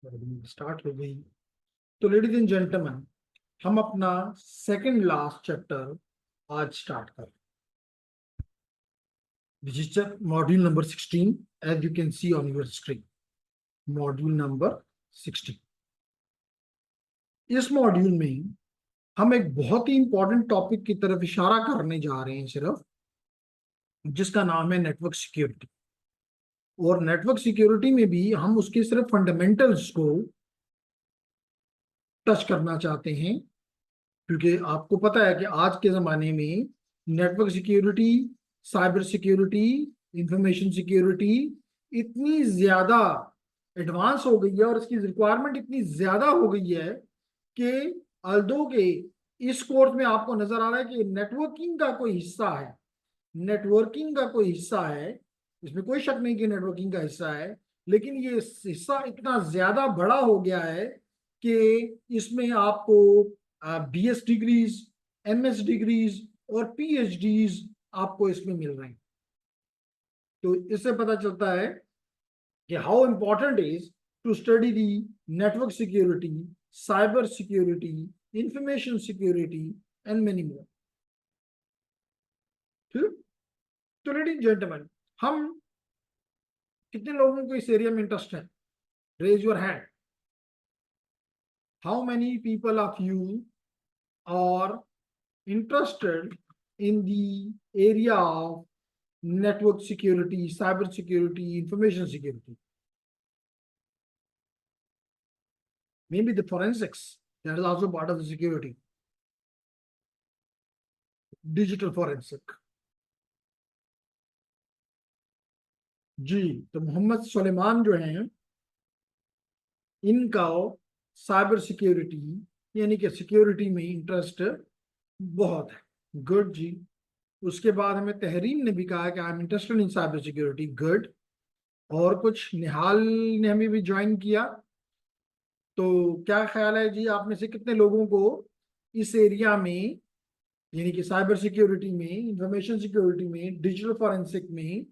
Start हो गई। तो लेडीज एंड जेंटलमैन, हम अपना सेकंड लास्ट चैप्टर आज स्टार्ट कर, which is module number 16 as you can see on your screen. Module number 16। इस मॉड्यूल में हम एक बहुत ही इंपॉर्टेंट टॉपिक की तरफ इशारा करने जा रहे हैं सिर्फ, जिसका नाम है नेटवर्क सिक्योरिटी। और नेटवर्क सिक्योरिटी में भी हम उसके सिर्फ फंडामेंटल्स को टच करना चाहते हैं, क्योंकि आपको पता है कि आज के ज़माने में network security, cyber security, information security इतनी ज़्यादा एडवांस हो गई है और इसकी रिक्वायरमेंट इतनी ज़्यादा हो गई है कि अल्दो के इस कोर्स में आपको नज़र आ रहा है कि नेटवर्किंग का कोई हिस्सा है, नेटवर्किंग का कोई हिस्सा है। इसमें कोई शक नहीं कि नेटवर्किंग का हिस्सा है, लेकिन ये हिस्सा इतना ज़्यादा बड़ा हो गया है कि इसमें आपको BS डिग्रीज, MS डिग्रीज और PhDs आपको इसमें मिल रहे हैं। तो इससे पता चलता है कि how important is to study the network security, cyber security, information security and many more. ठीक। तो लेडीज जेंटलमैन, हम कितने लोगों को इस एरिया में इंटरेस्ट है? Raise your hand. How many people of you are interested in the area of network security, cyber security, information security, maybe the forensics, that is also part of the security, digital forensic। जी, तो मोहम्मद सुलेमान जो हैं, इनका cyber security यानी कि security में interest बहुत है। Good जी। उसके बाद हमें तहरीन ने भी कहा कि I am interested in cyber security. Good. और कुछ निहाल ने हमें भी ज्वाइन किया। तो क्या ख्याल है जी, आप में से कितने लोगों को इस एरिया में यानी कि साइबर सिक्योरिटी में, इंफॉर्मेशन सिक्योरिटी में, डिजिटल फॉरेंसिक में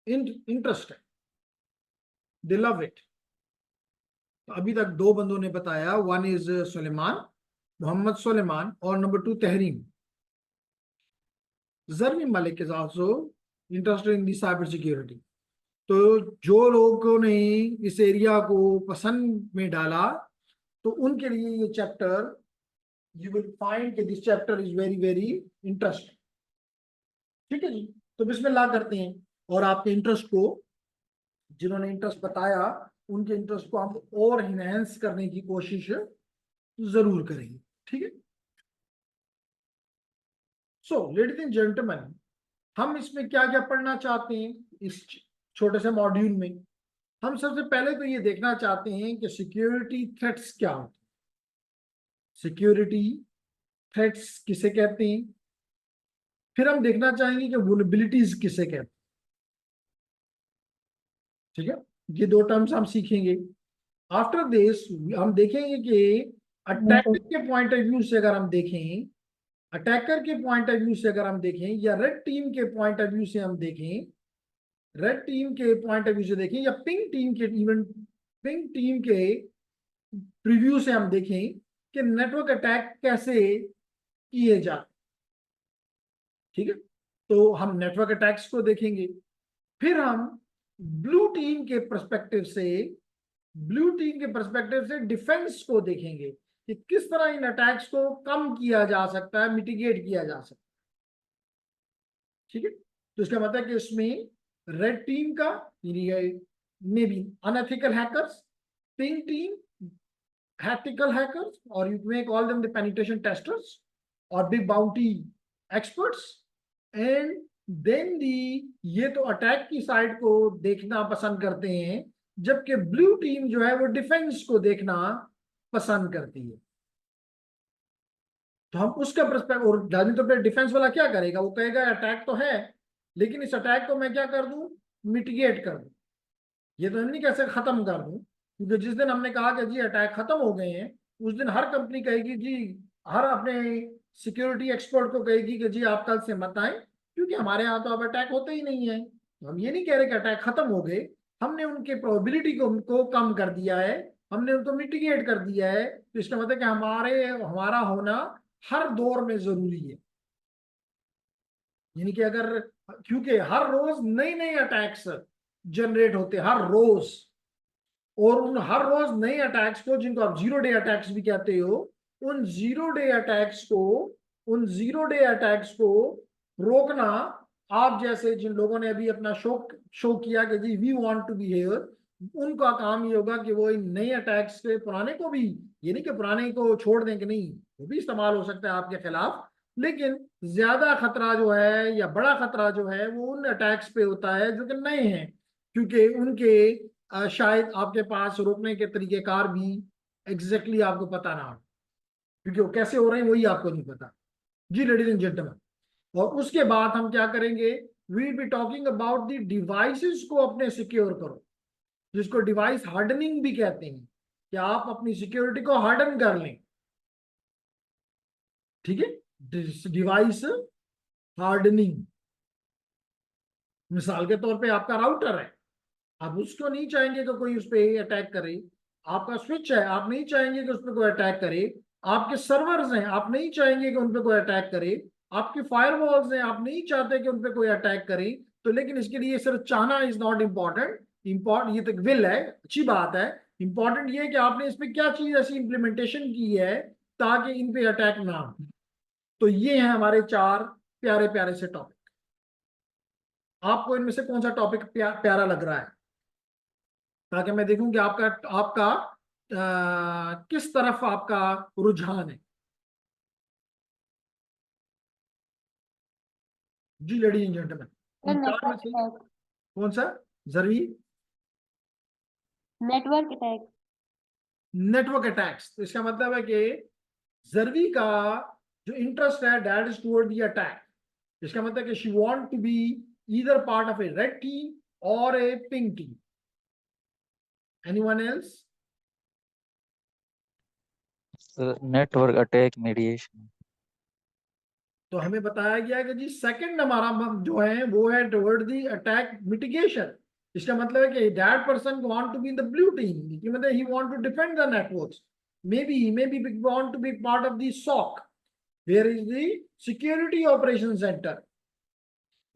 इंटरेस्ट है? They love it. तो अभी तक दो बंदों ने बताया, वन इज सुलेमान, मोहम्मद सुलेमान, और number 2 Tahreen. Jarmi Malik is also interested in the cyber security. तो जो लोगों ने इस एरिया को पसंद में डाला, तो उनके लिए ये चैप्टर, यू विल फाइंड कि this chapter is very very interesting. ठीक है जी। तो बिस्मिल्लाह करते हैं और आपके इंटरेस्ट को, जिन्होंने इंटरेस्ट बताया, उनके इंटरेस्ट को हम और इनहेंस करने की कोशिश जरूर करेंगे। ठीक है। सो लेडीज एंड जेंटलमैन, हम इसमें क्या क्या पढ़ना चाहते हैं इस छोटे से मॉड्यूल में? हम सबसे पहले तो ये देखना चाहते हैं कि सिक्योरिटी थ्रेट्स क्या होते हैं। सिक्योरिटी थ्रेट्स किसे कहते हैं? फिर हम देखना चाहेंगे कि वुलनेबिलिटीज किसे कहते हैं। ठीक है, ये दो टर्म्स हम सीखेंगे। आफ्टर दिस हम देखेंगे कि अटैकर के पॉइंट ऑफ व्यू से अगर हम देखें, अटैकर के पॉइंट ऑफ व्यू से अगर हम देखें, या रेड टीम के पॉइंट ऑफ व्यू से हम देखें, रेड टीम के पॉइंट ऑफ व्यू से देखें, या पिंक टीम के, इवन पिंक टीम के प्रीव्यू से हम देखें कि नेटवर्क अटैक कैसे किए जाते। ठीक है, तो हम नेटवर्क अटैक्स को देखेंगे। फिर हम ब्लू टीम के पर्सपेक्टिव से, ब्लू टीम के पर्सपेक्टिव से डिफेंस को देखेंगे कि किस तरह इन अटैक्स को कम किया जा सकता है, मिटिगेट किया जा सकता है। ठीक है, तो इसका मतलब है कि इसमें रेड टीम का may be unethical hackers, pink team ethical hackers, or you may call them the penetration testers or big bounty experts, and then ये तो अटैक की साइड को देखना पसंद करते हैं, जबकि ब्लू टीम जो है वो डिफेंस को देखना पसंद करती है। तो हम उसका पर्सपेक्टिव, और जानी तो फिर डिफेंस वाला क्या करेगा, वो कहेगा अटैक तो है, लेकिन इस अटैक को मैं क्या कर दूं, मिटिगेट कर दूं। ये तो नहीं कैसे खत्म कर दूं, क्योंकि जिस दिन हमने कहा कि जी अटैक खत्म हो गए हैं, उस दिन हर कंपनी कहेगी जी, हर अपने सिक्योरिटी एक्सपर्ट को कहेगी कि जी आप कल से मत आए, क्योंकि हमारे यहाँ तो अब अटैक होते ही नहीं है। तो हम ये नहीं कह रहे कि अटैक खत्म हो गए, हमने उनके प्रोबेबिलिटी को कम कर दिया है, हमने उनको मिटिगेट कर दिया है। तो इसका मतलब कि हमारा होना हर दौर में जरूरी है। यानी कि अगर, क्योंकि हर रोज नए नए अटैक्स जनरेट होते हर रोज, और उन हर रोज नए अटैक्स को, जिनको आप जीरो डे अटैक्स भी कहते हो, उन जीरो डे अटैक्स को उन जीरो डे अटैक्स को रोकना, आप जैसे जिन लोगों ने अभी अपना शो किया कि जी we want to be here, उनका काम ये होगा कि वो इन नए अटैक्स के, पुराने को भी, ये नहीं कि पुराने को छोड़ दें कि नहीं, वो भी इस्तेमाल हो सकता है आपके खिलाफ, लेकिन ज्यादा खतरा जो है या बड़ा खतरा जो है वो उन अटैक्स पे होता है जो कि नए हैं, क्योंकि उनके शायद आपके पास रोकने के तरीकेकार भी एग्जैक्टली आपको पता ना हो, क्योंकि वो कैसे हो रहे हैं वही आपको नहीं पता। जी लेडीज एंड जेंटलमैन, और उसके बाद हम क्या करेंगे, we will be talking about the devices को अपने सिक्योर करो, जिसको डिवाइस हार्डनिंग भी कहते हैं, कि आप अपनी सिक्योरिटी को हार्डन कर लें। ठीक है, डिवाइस हार्डनिंग, मिसाल के तौर पे आपका राउटर है, आप उसको नहीं चाहेंगे कि कोई उस पर अटैक करे। आपका स्विच है, आप नहीं चाहेंगे कि उस पर कोई अटैक करे। आपके सर्वर्स हैं, आप नहीं चाहेंगे कि उन पर कोई अटैक करे। आपके फायरवॉल्स हैं, आप नहीं चाहते कि उन पर कोई अटैक करे। तो लेकिन इसके लिए सिर्फ चाहना इज नॉट इम्पॉर्टेंट, ये तो विल है, अच्छी बात है। इंपॉर्टेंट ये है कि आपने इस पर क्या चीज ऐसी इंप्लीमेंटेशन की है ताकि इन पे अटैक ना हो। तो ये है हमारे चार प्यारे प्यारे से टॉपिक। आपको इनमें से कौन सा टॉपिक प्यारा लग रहा है, ताकि मैं देखूं कि आपका आपका किस तरफ आपका रुझान है। जी लेडीज एंड जेंटलमैन, इन चार में नेटवर्क से अटैक। कौन सा जरूरी। Network attack. नेटवर्क अटैक्स, तो इसका मतलब है कि जरवी का जो इंटरेस्ट है that is toward the attack. इसका मतलब है कि she want to be either part of a red team और a pink team. Anyone else. Network attack mediation. तो हमें बताया गया कि जी सेकंड हमारा जो है वो है टुवर्ड द अटैक मिटिगेशन। इसका मतलब है कि that person want to be in the blue team, कि मतलब ही want to defend the networks. Maybe want to be part of the SOC, where is the security operation centre,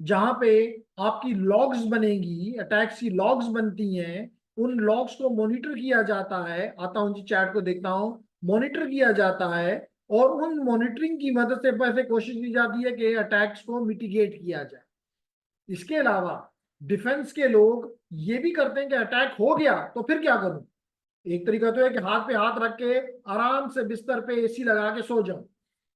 जहां पे आपकी logs बनेगी, अटैक्स की logs बनती हैं। उन लॉग्स को मॉनिटर किया जाता है, आता हूं जी चैट को देखता हूं, मॉनिटर किया जाता है, और उन मॉनिटरिंग की मदद से पैसे कोशिश की जाती है कि अटैक्स को मिटिगेट किया जाए। इसके अलावा डिफेंस के लोग ये भी करते हैं कि अटैक हो गया तो फिर क्या करूं। एक तरीका तो है कि हाथ पे हाथ रख के आराम से बिस्तर पे एसी लगा के सो जाओ,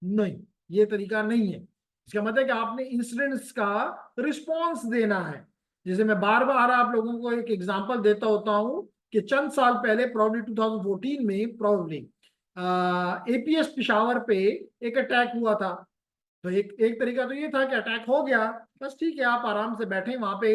नहीं, ये तरीका नहीं है। इसका मतलब है कि आपने इंसिडेंट्स का रिस्पॉन्स देना है। जैसे मैं बार बार आप लोगों को एक एग्जांपल देता होता हूं कि चंद साल पहले, प्रॉब्ली 2014 में, प्रॉब्ली एपीएस पिशावर पे एक अटैक हुआ था। तो एक तरीका तो ये था कि अटैक हो गया, बस ठीक है, आप आराम से बैठे वहां पे,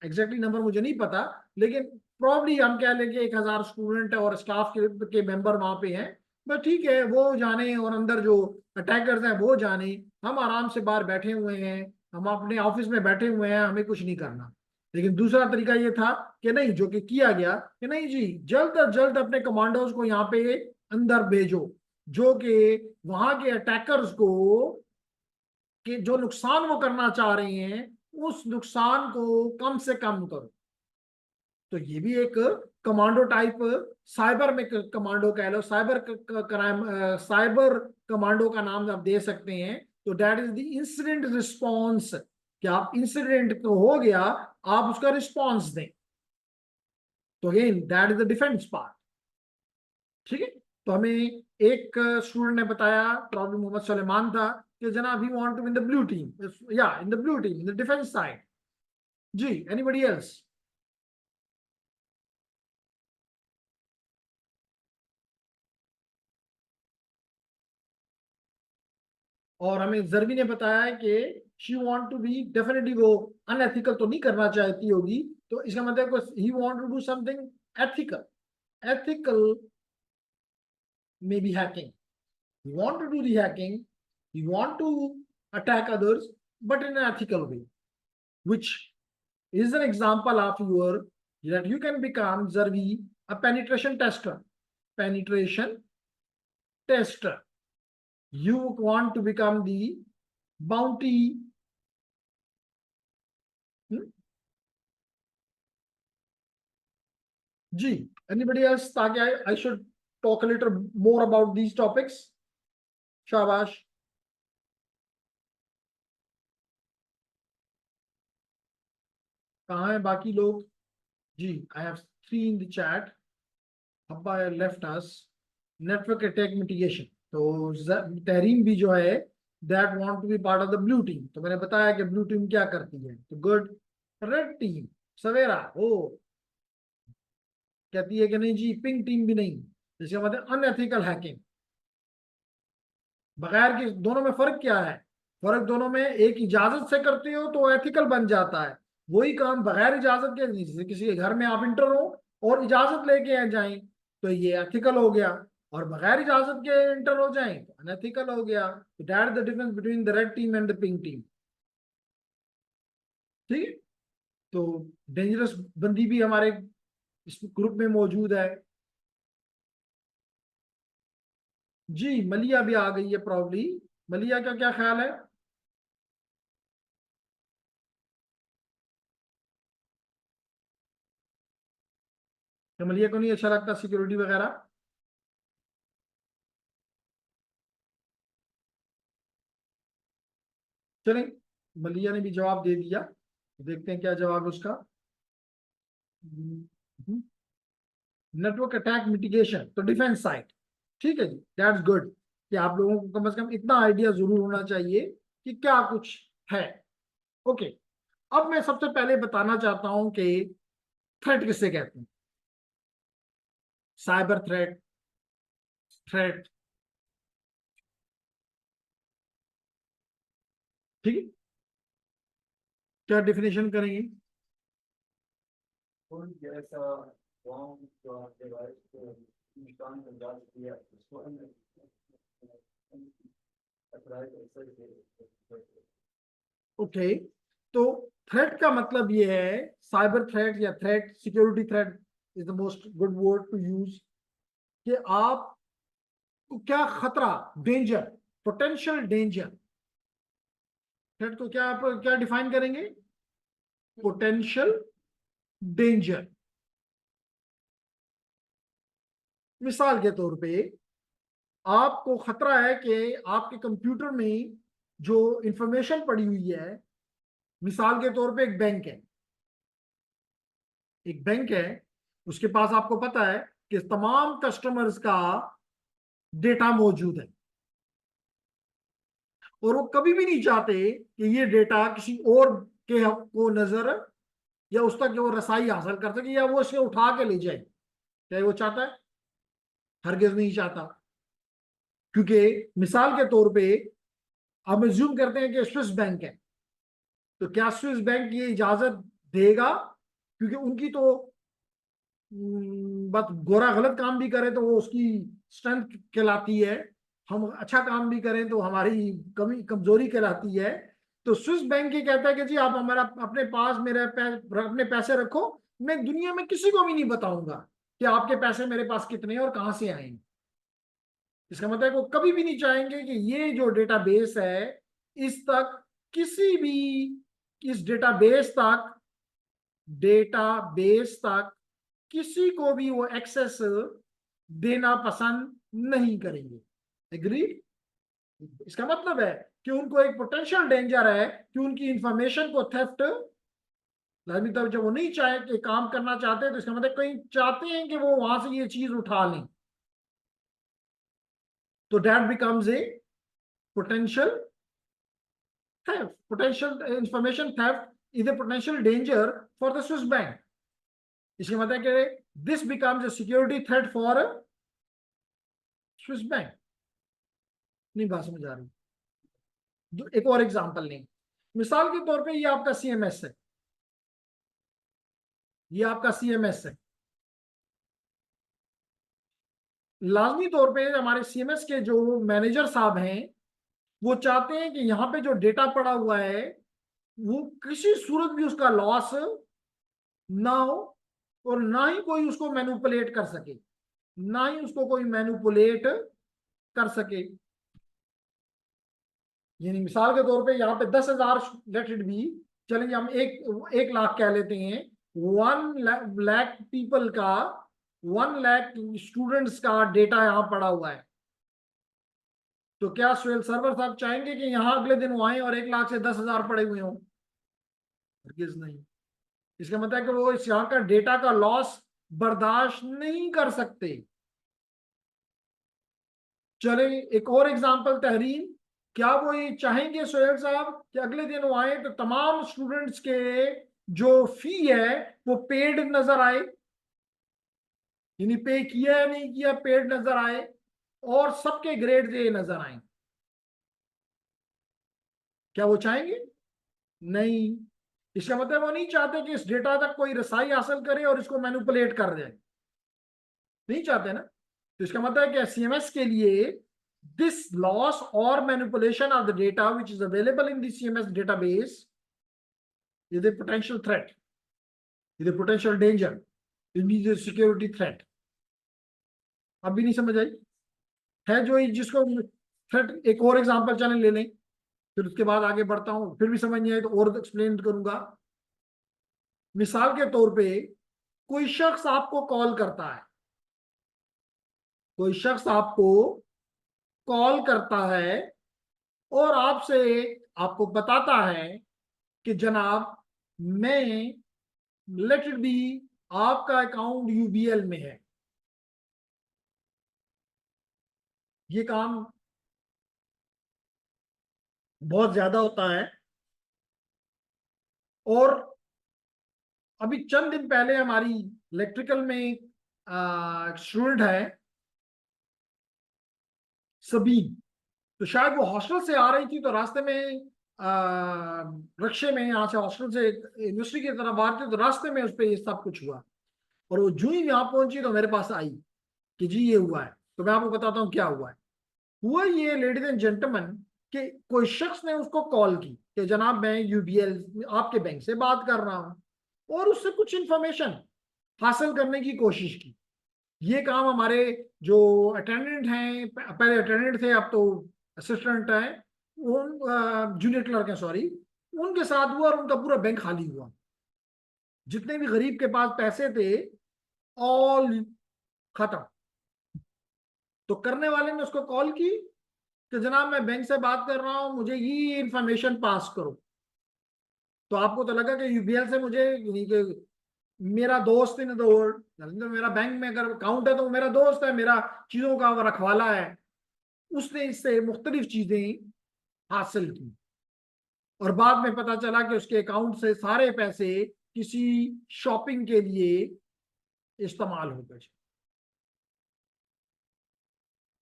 एग्जैक्टली नंबर मुझे नहीं पता, लेकिन प्रॉब्ली हम कह लेंगे 1,000 स्टूडेंट और स्टाफ के मेंबर वहां पे हैं। बस ठीक है, वो जाने और अंदर जो अटैकर्स हैं वो जाने, हम आराम से बाहर बैठे हुए हैं, हम अपने ऑफिस में बैठे हुए हैं, हमें कुछ नहीं करना। लेकिन दूसरा तरीका ये था कि नहीं, जो कि किया गया कि नहीं जी, जल्द अज जल्द अपने कमांडोज को यहाँ पे अंदर भेजो, जो कि वहां के अटैकर्स को, कि जो नुकसान वो करना चाह रहे हैं उस नुकसान को कम से कम करो। तो ये भी एक कमांडो टाइप, साइबर में कमांडो कह लो, साइबर क्राइम, साइबर कमांडो का नाम आप दे सकते हैं। तो that is the incident response, कि आप इंसिडेंट तो हो गया, आप उसका रिस्पॉन्स दें। तो again that is the defence part. ठीक है, तो हमें एक स्टूडेंट ने बताया, प्रॉब्लम मोहम्मद सलेमान था, कि जनाब he want to in the blue team, या in the blue team in the defence side. जी एनीबडी एल्स। और हमें जरबी ने बताया कि she want to be, definitely वो अनएथिकल तो नहीं करना चाहती होगी, तो इसका मतलब ही want to do something ethical. Ethical may be hacking, you want to do the hacking, you want to attack others, but in an ethical way, which is an example of your that you can become Zarvi a penetration tester. Penetration tester. You want to become the bounty. G. Anybody else? I should talk a little more about these topics. Shabash. कहाँ हैं बाकी लोग? जी, I have three in the chat. Abba left us. Network attack mitigation. तो तहरीम भी जो है that want to be part of the blue team. तो मैंने बताया कि blue team क्या करती है. तो good. Red team. सवेरा. ओ कहती है कि नहीं जी, पिंक टीम भी नहीं. इसका मतलब अनएथिकल हैकिंग. बगैर के दोनों में फर्क क्या है? फर्क दोनों में, एक इजाजत से करते हो तो एथिकल बन जाता है. वही काम बगैर इजाजत के, जैसे किसी के घर में आप इंटर हो और इजाजत लेके जाएं तो ये एथिकल हो गया, और बगैर इजाजत के इंटर हो जाएं तो अनएथिकल हो गया. तो that is the difference between the red team and the pink team. ठीक है. तो डेंजरस बंदी भी हमारे इस ग्रुप में मौजूद है. जी, मलिया भी आ गई है प्रॉब्ली. मलिया का क्या ख्याल है? तो मलिया को नहीं अच्छा लगता सिक्योरिटी वगैरह? चलें, मलिया ने भी जवाब दे दिया. देखते हैं क्या जवाब उसका. नेटवर्क अटैक मिटिगेशन, तो डिफेंस साइड. ठीक है जी, दैट्स गुड कि आप लोगों को कम से कम इतना आइडिया जरूर होना चाहिए कि क्या कुछ है. ओके, अब मैं सबसे पहले बताना चाहता हूं कि थ्रेट किससे कहते हैं. Cyber threat, threat. ठीक है, क्या डिफिनेशन करेंगे? ओके, तो थ्रेट का मतलब ये है, साइबर थ्रेट या threat, security threat is the most good word to use, कि आप क्या खतरा, डेंजर, पोटेंशियल डेंजर. थ्रेट को क्या आप क्या डिफाइन करेंगे? Potential danger. मिसाल के तौर पे आपको खतरा है कि आपके कंप्यूटर में जो इंफॉर्मेशन पड़ी हुई है, मिसाल के तौर पे एक बैंक है. एक बैंक है, उसके पास आपको पता है कि तमाम कस्टमर्स का डेटा मौजूद है, और वो कभी भी नहीं चाहते कि ये डेटा किसी और के को नजर या उस तक वो रसाई हासिल कर सके या वो इसे उठा के ले जाए. क्या वो चाहता है? हरगिज नहीं चाहता. क्योंकि मिसाल के तौर पे हम एज्यूम करते हैं कि स्विस बैंक है, तो क्या स्विस बैंक ये इजाजत देगा? क्योंकि उनकी तो बस गोरा गलत काम भी करे तो वो उसकी स्ट्रेंथ कहलाती है, हम अच्छा काम भी करें तो हमारी कमी कमजोरी कहलाती है. तो स्विस बैंक ये कहता है कि जी आप हमारा अपने पास अपने पैसे रखो, मैं दुनिया में किसी को भी नहीं बताऊंगा कि आपके पैसे मेरे पास कितने हैं और कहां से आएंगे. इसका मतलब वो कभी भी नहीं चाहेंगे कि ये जो डेटाबेस है इस तक किसी भी, इस डेटाबेस तक किसी को भी वो एक्सेस देना पसंद नहीं करेंगे. एग्रीड? इसका मतलब है कि उनको एक पोटेंशियल डेंजर है कि उनकी इंफॉर्मेशन को थेफ्ट, लाजमी तौर जब वो नहीं चाहे कि काम करना चाहते तो इसका मतलब कहीं चाहते हैं कि वो वहां से ये चीज उठा लें. तो that becomes a potential theft. Potential information theft is a potential danger for the Swiss bank. इसका मतलब है कि this becomes a security threat for a Swiss bank. नहीं बात समझ आ रही. एक और एग्जांपल लें. मिसाल के तौर पे ये आपका सीएमएस है, ये आपका सीएमएस है. लाजमी तौर पे हमारे सीएमएस के जो मैनेजर साहब हैं वो चाहते हैं कि यहाँ पे जो डेटा पड़ा हुआ है वो किसी सूरत भी उसका लॉस ना हो और ना ही कोई उसको मैनिपुलेट कर सके, ना ही उसको कोई मैनिपुलेट कर सके। यानी मिसाल के तौर पे यहाँ पे 10,000, लेट इट बी, चलेंगे हम 1 लाख कह लेते हैं। 1 लाख पीपल का, 1 लाख स्टूडेंट्स का डेटा यहाँ पड़ा हुआ है। तो क्या स्वेल सर्वर साहब चाहेंगे कि यहाँ अगले दिन वो आए और 1 लाख से 10,000 पड़े हुए हों? हरगिज नहीं। इसका मतलब है कि वो इस यहाँ का डेटा का लॉस बर्दाश्त नहीं कर सकते। चले एक और एग्जांपल, तहरीन, क्या वो ये चाहेंगे सोहेल साहब कि अगले दिन वो आए तो तमाम स्टूडेंट्स के जो फी है वो पेड नजर आए, यानी पे किया या नहीं किया पेड नजर आए, और सबके ग्रेड ए नजर आए? क्या वो चाहेंगे? नहीं। इसका मतलब वो नहीं चाहते कि इस डेटा तक कोई रसाई हासिल करे और इसको मैनिपुलेट कर दे, नहीं चाहते ना। तो इसका मतलब है कि सीएमएस के लिए दिस लॉस और manipulation of the data which is available in the CMS database is a potential threat, is a potential danger, it means A security threat. अब भी नहीं समझ आई है जो जिसको थ्रेट? एक और एग्जांपल चलें ले लें, फिर उसके बाद आगे बढ़ता हूं, फिर भी समझ नहीं आए तो और एक्सप्लेन करूंगा। मिसाल के तौर पे कोई शख्स आपको कॉल करता है, कोई शख्स आपको कॉल करता है और आपसे, आपको बताता है कि जनाब मैं, लेट इट बी, आपका अकाउंट यूबीएल में है। ये काम बहुत ज्यादा होता है। और अभी चंद दिन पहले हमारी इलेक्ट्रिकल में स्टूडेंट है सबीन, तो शायद वो हॉस्टल से आ रही थी, तो रास्ते में रिक्शे में यहाँ से हॉस्टल से यूनिवर्सिटी की तरफ आ रही थी, तो रास्ते में उस पर ये सब कुछ हुआ। और वो जो ही यहाँ पहुंची तो मेरे पास आई कि जी ये हुआ है। तो मैं आपको बताता हूँ क्या हुआ है। हुआ ये, लेडीज एंड जेंटलमैन, कि कोई शख्स ने उसको कॉल की कि जनाब मैं यूबीएल आपके बैंक से बात कर रहा हूँ, और उससे कुछ इंफॉर्मेशन हासिल करने की कोशिश की। ये काम हमारे जो अटेंडेंट हैं, पहले अटेंडेंट थे अब तो असिस्टेंट हैं, उन जूनियर क्लर्क हैं सॉरी, उनके साथ हुआ और उनका पूरा बैंक खाली हुआ। जितने भी गरीब के पास पैसे थे ऑल खत्म। तो करने वाले ने उसको कॉल की कि जनाब मैं बैंक से बात कर रहा हूं, मुझे ये इंफॉर्मेशन पास करो। तो आपको तो लगा कि यूबीएल से मुझे, यानी कि मेरा दोस्त इन द वर्ल्ड, तो मेरा बैंक में अगर अकाउंट है तो वो मेरा दोस्त है, मेरा चीजों का वो रखवाला है। उसने इससे मुख्तलिफ चीजें हासिल की और बाद में पता चला कि उसके अकाउंट से सारे पैसे किसी शॉपिंग के लिए इस्तेमाल हो गए।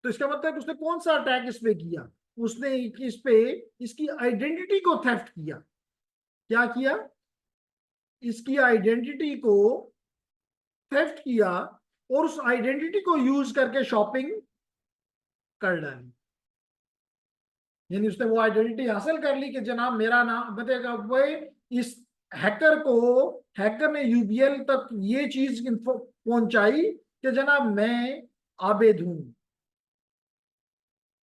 तो इसका मतलब उसने कौन सा अटैक इस पे किया? उसने इस पे इसकी आइडेंटिटी को थेफ्ट किया। क्या किया? इसकी आइडेंटिटी को थेफ्ट किया और उस आइडेंटिटी को यूज करके शॉपिंग कर डाली। यानी उसने वो आइडेंटिटी हासिल कर ली कि जनाब मेरा नाम बताएगा वो, इस हैकर को, हैकर ने यूबीएल तक ये चीज पहुंचाई कि जनाब मैं आबिद हूं,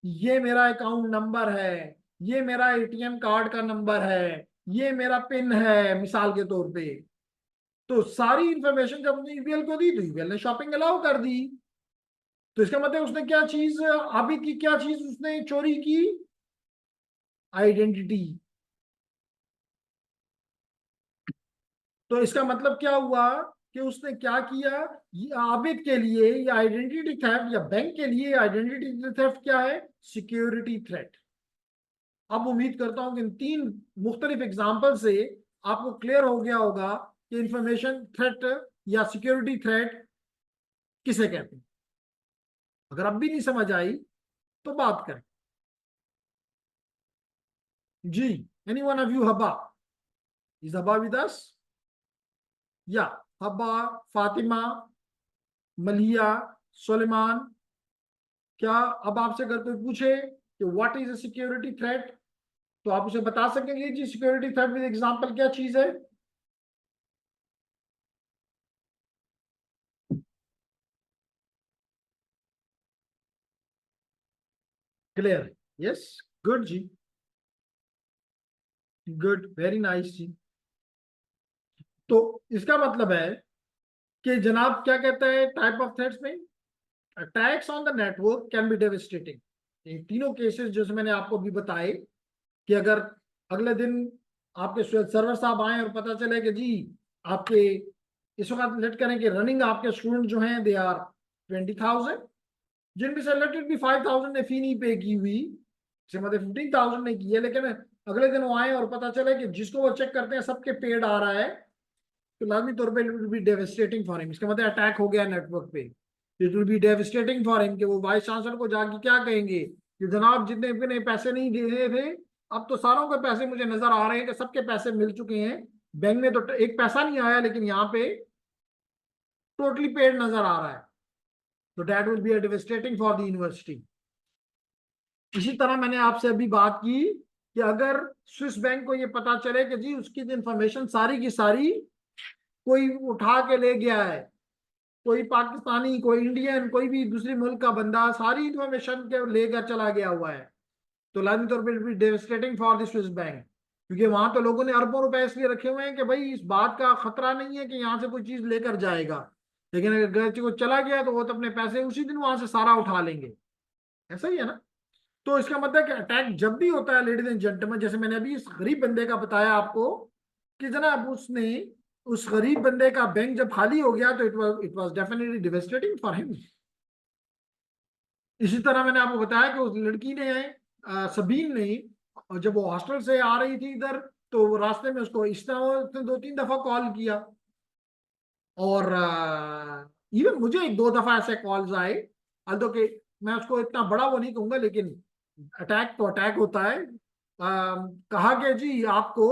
ये मेरा अकाउंट नंबर है, ये मेरा एटीएम कार्ड का नंबर है, ये मेरा पिन है, मिसाल के तौर पे। तो सारी इंफॉर्मेशन जब उसने यूबीएल को दी तो यूबीएल ने शॉपिंग अलाउ कर दी। तो इसका मतलब उसने क्या चीज, आबिद की क्या चीज उसने चोरी की? आइडेंटिटी। तो इसका मतलब क्या हुआ कि उसने क्या किया? ये आबिद के लिए ये आइडेंटिटी थेफ्ट, या बैंक के लिए आइडेंटिटी थेफ्ट क्या है? Security threat. अब उम्मीद करता हूं कि इन 3 मुख्तलिफ एग्जाम्पल से आपको क्लियर हो गया होगा कि इंफॉर्मेशन थ्रेट या सिक्योरिटी थ्रेट किसे कहते हैं। अगर अब भी नहीं समझ आई तो बात करें। जी, any one of you? Habba, is Habba with us? या हब्बा, फातिमा, मलिया, सुलेमान, क्या अब आपसे अगर कोई पूछे कि what is a security threat, तो आप उसे बता सकेंगे जी सिक्योरिटी थ्रेट विद एग्जांपल क्या चीज है? क्लियर? यस, गुड जी, गुड, वेरी नाइस जी। तो इसका मतलब है कि जनाब क्या कहते हैं टाइप ऑफ थ्रेट्स में, attacks on the network can B devastating. ये तीनों केसेस जो मैंने आपको भी बताए कि अगर अगले दिन आपके सर्वर साहब आए और पता चले कि जी आपके इस वक्त लेट करें कि रनिंग आपके स्टूडेंट जो हैं दे आर 20,000, जिनमें से लेट इट बी 5,000 ने फी नहीं पे की हुई, से मतलब 15,000 ने की है, लेकिन अगले दिन वो आए और पता चले कि जिसको वो चेक करते हैं सबके पेड आ रहा है, तो लाजमी तौर पे it will be devastating for him. इसका मतलब अटैक हो गया नेटवर्क पे। It will be devastating for him कि वो वाइस चांसलर को जाके क्या कहेंगे कि जनाब जितने भी पैसे नहीं दे रहे थे, अब तो सारों के पैसे मुझे नजर आ रहे हैं कि सबके पैसे मिल चुके हैं, बैंक में तो एक पैसा नहीं आया लेकिन यहाँ पे टोटली पेड नजर आ रहा है। तो that will be devastating for the university. इसी तरह मैंने आपसे अभी बात की कि अगर स्विस बैंक को ये पता चले कि जी उसकी इंफॉर्मेशन सारी की सारी कोई उठा के ले गया है, कोई पाकिस्तानी, कोई इंडियन, कोई भी दूसरे मुल्क का बंदा सारी इंफॉर्मेशन के लेकर चला गया हुआ है, तो लाजमी तौर पर devastating for the Swiss bank. क्योंकि वहां तो लोगों ने अरबों रुपए इसलिए रखे हुए हैं कि भाई इस बात का खतरा नहीं है कि यहाँ से कोई चीज लेकर जाएगा, लेकिन अगर गलती को चला गया तो वो तो अपने पैसे उसी दिन वहां से सारा उठा लेंगे। ऐसा ही है ना? तो इसका मतलब कि अटैक जब भी होता है लेडीज एंड जेंटलमैन, जैसे मैंने अभी इस गरीब बंदे का बताया आपको कि जनाब उसने उस गरीब बंदे का बैंक जब खाली हो गया तो it was definitely devastating for him. इसी तरह मैंने आपको बताया कि उस लड़की ने सबीन ने, और जब वो हॉस्टल से आ रही थी इधर, तो वो रास्ते में उसको इस तरह उसने 2-3 दफा कॉल किया, और इवन मुझे एक दो दफा ऐसे कॉल्स आए, अल्दो कि मैं उसको इतना बड़ा वो नहीं कहूंगा, लेकिन अटैक तो अटैक होता है। कहा कि जी आपको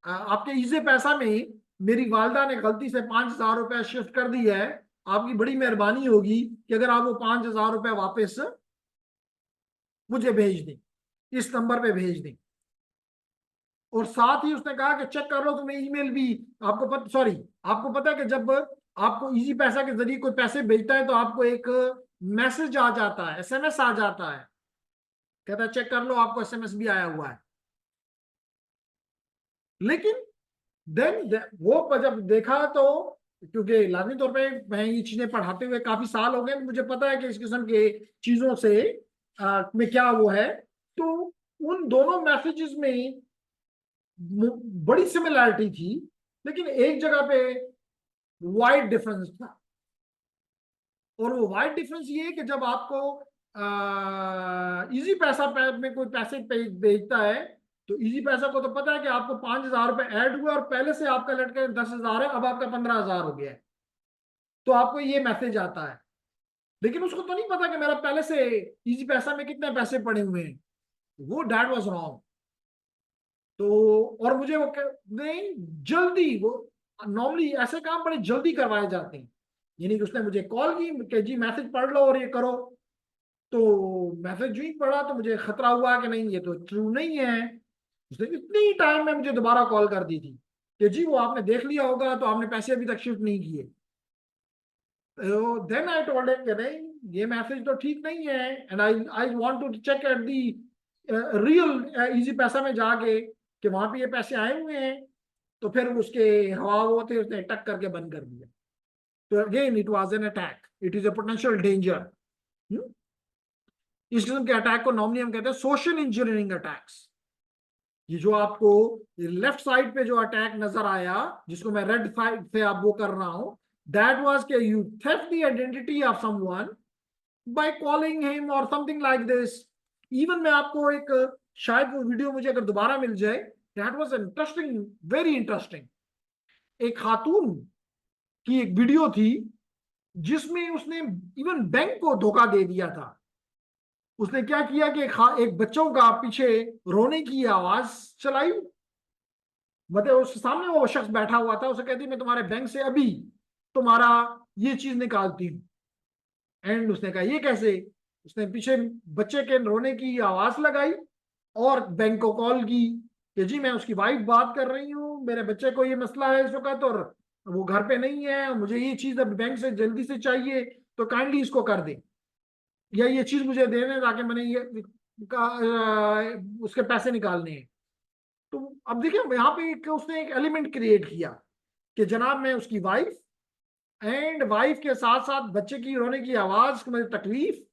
आपके ईजे पैसा में मेरी वालदा ने गलती से 5,000 रुपए शिफ्ट कर दी है, आपकी बड़ी मेहरबानी होगी कि अगर आप वो 5,000 रुपए वापस मुझे भेज दें, इस नंबर पे भेज दें। और साथ ही उसने कहा कि चेक कर लो तुम्हें ईमेल भी, आपको पता, सॉरी, आपको पता है कि जब आपको इजी पैसा के जरिए कोई पैसे भेजता है तो आपको एक मैसेज आ जाता है, एसएमएस आ जाता है, कहता है चेक कर लो आपको एसएमएस भी आया हुआ है। लेकिन देन वो जब देखा तो, क्योंकि लाजमी तौर पे मैं ये चीजें पढ़ाते हुए काफी साल हो गए, मुझे पता है कि इस किस्म के चीजों से में क्या वो है, तो उन दोनों मैसेजेस में बड़ी सिमिलैरिटी थी, लेकिन एक जगह पे वाइड डिफरेंस था। और वो वाइड डिफरेंस ये है कि जब आपको इजी पैसा में कोई पैसे भेजता है, तो इजी पैसा को तो पता है कि आपको 5,000 रुपए ऐड हुआ और पहले से आपका लटके 10,000 है, अब आपका 15,000 हो गया है, तो आपको ये मैसेज आता है। लेकिन उसको तो नहीं पता कि मेरा पहले से इजी पैसा में कितने पैसे पड़े हुए हैं। वो डैट वाज रॉन्ग। तो और मुझे वो नहीं, जल्दी वो नॉर्मली ऐसे काम बड़े जल्दी करवाए जाते हैं। यानी कि उसने मुझे कॉल की कि जी मैसेज पढ़ लो और ये करो, तो मैसेज जो ही पढ़ा तो मुझे खतरा हुआ कि नहीं ये तो ट्रू नहीं है। उसने इतनी ही टाइम में मुझे दोबारा कॉल कर दी थी कि जी वो आपने देख लिया होगा तो आपने पैसे अभी तक शिफ्ट नहीं किए। देन आई टोल्ड हिम कि नहीं ये मैसेज तो ठीक नहीं है, and I I want to check at the real easy पैसा में जाके कि वहां पे ये पैसे आए हुए हैं। तो फिर उसके हवा वो थे, उसने टक करके बंद कर दिया। तो again it was an attack, it is a potential danger. इस किस्म के अटैक को नॉर्मली हम कहते हैं सोशल इंजीनियरिंग अटैक्स। ये जो आपको लेफ्ट साइड पे जो अटैक नजर आया, जिसको मैं रेड साइड से आप वो कर रहा हूं, दैट वाज के you theft the identity of someone by calling him और समथिंग लाइक दिस। इवन मैं आपको एक, शायद वो वीडियो मुझे अगर दोबारा मिल जाए, that was interesting, very interesting. एक खातून की एक वीडियो थी जिसमें उसने इवन बैंक को धोखा दे दिया था। उसने क्या किया कि एक बच्चों का पीछे रोने की आवाज चलाई, मतलब उस सामने वो शख्स बैठा हुआ था, उसे कहती मैं तुम्हारे बैंक से अभी तुम्हारा ये चीज निकालती हूँ। एंड उसने कहा ये कैसे? उसने पीछे बच्चे के रोने की आवाज लगाई और बैंक को कॉल की कि जी मैं उसकी वाइफ बात कर रही हूँ, मेरे बच्चे को ये मसला है इस वक्त और वो घर पे नहीं है, मुझे ये चीज अब बैंक से जल्दी से चाहिए, तो काइंडली इसको कर दे, या ये चीज मुझे दे दें ताकि मैंने ये। उसके पैसे निकालने हैं। तो अब देखिए यहाँ पे उसने एक एलिमेंट क्रिएट किया कि जनाब मैं उसकी वाइफ एंड वाइफ के साथ साथ बच्चे की रोने की आवाज की मुझे तकलीफ,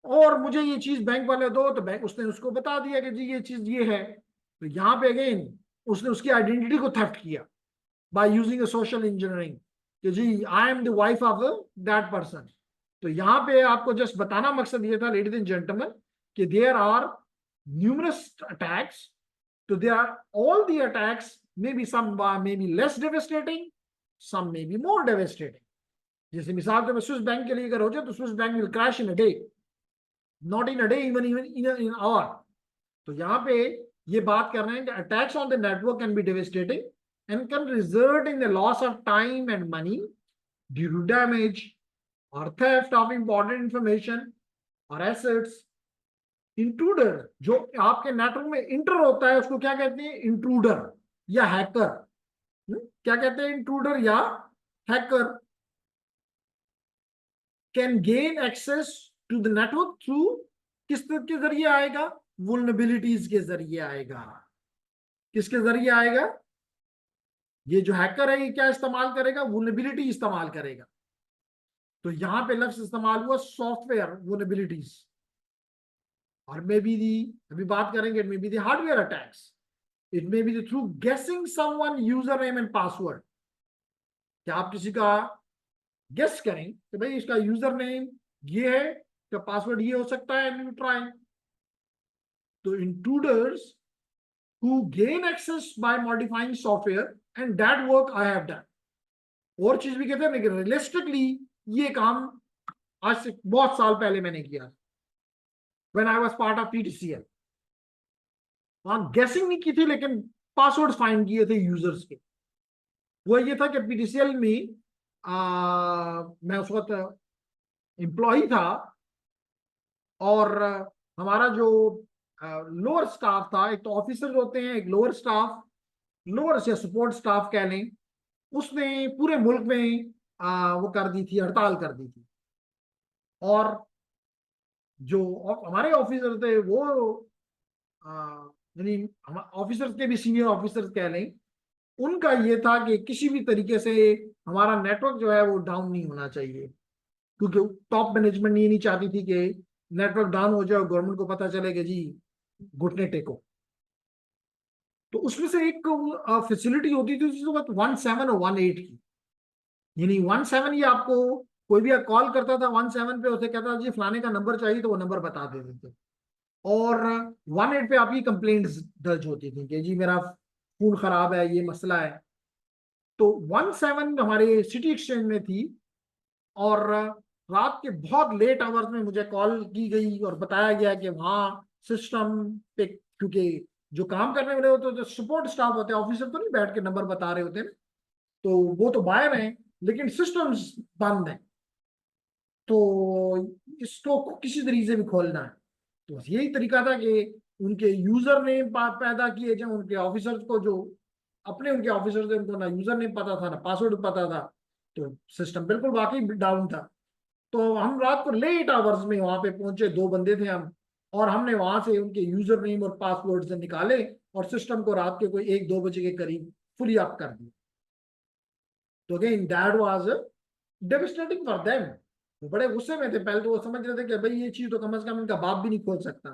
और मुझे ये चीज बैंक वाले दो, तो बैंक उसने उसको बता दिया कि जी ये चीज ये है। तो यहाँ पे अगेन उसने उसकी आइडेंटिटी को थेफ्ट किया by using a social engineering कि जी I am the wife of that person. तो यहाँ पे आपको जस्ट बताना मकसद ये था लेडीज एंड जेंटलमैन कि देयर आर न्यूमरस अटैक्स। तो they are all the attacks may be some may be less devastating, some may be more devastating. जैसे मिसाल के स्विस बैंक के लिए अगर हो जाए तो Swiss bank will crash in a day, not in a day, even even in hour. तो यहाँ पे ये बात कर रहे हैं कि attacks on the network can be devastating and can result in the loss of time and money due to damage or theft of important information or assets. Intruder जो आपके नेटवर्क में इंटर होता है उसको क्या कहते हैं? इंट्रूडर या हैकर। क्या कहते हैं? इंट्रूडर या hacker can gain access to the network through, किस के जरिए आएगा? वुल्नरेबिलिटीज के जरिए आएगा। किसके जरिए आएगा? ये जो हैकर है ये क्या इस्तेमाल करेगा? वुल्नरेबिलिटी इस्तेमाल करेगा। तो यहां पे लफ्ज इस्तेमाल हुआ सॉफ्टवेयर वुल्नरेबिलिटीज, और मे बी दी, अभी बात करेंगे, it may be the hardware attacks, it may be the through guessing someone user name and password. क्या आप किसी का गेस करें कि भाई इसका यूजर नेम ये है, इसका पासवर्ड ये हो सकता है, एंड यू ट्राई। तो intruders who gain access by modifying software, and that work I have done। और चीज भी कहते हैं लेकिन रियलिस्टिकली ये काम आज से बहुत साल पहले मैंने किया, when I was part of PTCL। वहां गेसिंग नहीं की थी लेकिन पासवर्ड फाइंड किए थे यूजर्स के। वो ये था कि PTCL में मैं उस वक्त एम्प्लॉय था, और हमारा जो लोअर स्टाफ था, एक तो ऑफिसर होते हैं, एक लोअर स्टाफ, लोअर से सपोर्ट स्टाफ कह लें, उसने पूरे मुल्क में वो कर दी थी, हड़ताल कर दी थी। और जो हमारे ऑफिसर थे वो यानी हम ऑफिसर्स के भी सीनियर ऑफिसर्स कह लें, उनका ये था कि किसी भी तरीके से हमारा नेटवर्क जो है वो डाउन नहीं होना चाहिए, क्योंकि टॉप मैनेजमेंट ये नहीं चाहती थी कि नेटवर्क डाउन हो जाए और गवर्नमेंट को पता चले कि जी घुटने टेको। तो उसमें से एक फैसिलिटी होती थी जिसको 17 और 18 की, यानी 17 ये आपको कोई भी कॉल करता था 17 पे, उसे कहता था जी फलाने का नंबर चाहिए, तो वो नंबर बता देते थे। और 18 पे आपकी कंप्लेंट दर्ज होती थी कि जी मेरा फोन खराब है, ये मसला है। तो 17 हमारे सिटी एक्सचेंज में थी, और रात के बहुत लेट आवर्स में मुझे कॉल की गई और बताया गया कि वहाँ सिस्टम पे, क्योंकि जो काम करने वाले होते हैं, जो सपोर्ट स्टाफ होते हैं, ऑफिसर तो नहीं बैठ के नंबर बता रहे होते हैं, तो वो तो बाहर हैं लेकिन सिस्टम्स बंद हैं, तो इसको किसी तरीके से भी खोलना है। तो बस यही तरीका था कि उनके यूजर नेम पैदा किए जाए, उनके ऑफिसर्स को जो अपने उनके ऑफिसर थे उनको ना यूजर नेम पता था ना पासवर्ड पता था, तो सिस्टम बिल्कुल वाकई डाउन था। तो हम रात को लेट आवर्स में वहां पे पहुंचे, 2 बंदे थे हम, और हमने वहां से उनके यूजर नेम और पासवर्ड से निकाले और सिस्टम को रात के कोई 1-2 बजे के करीब फुली अप कर दिया। तो again that was devastating for them. वो बड़े गुस्से में थे, पहले तो वो समझ रहे थे कि भाई ये चीज तो कम से कम इनका बाप भी नहीं खोल सकता,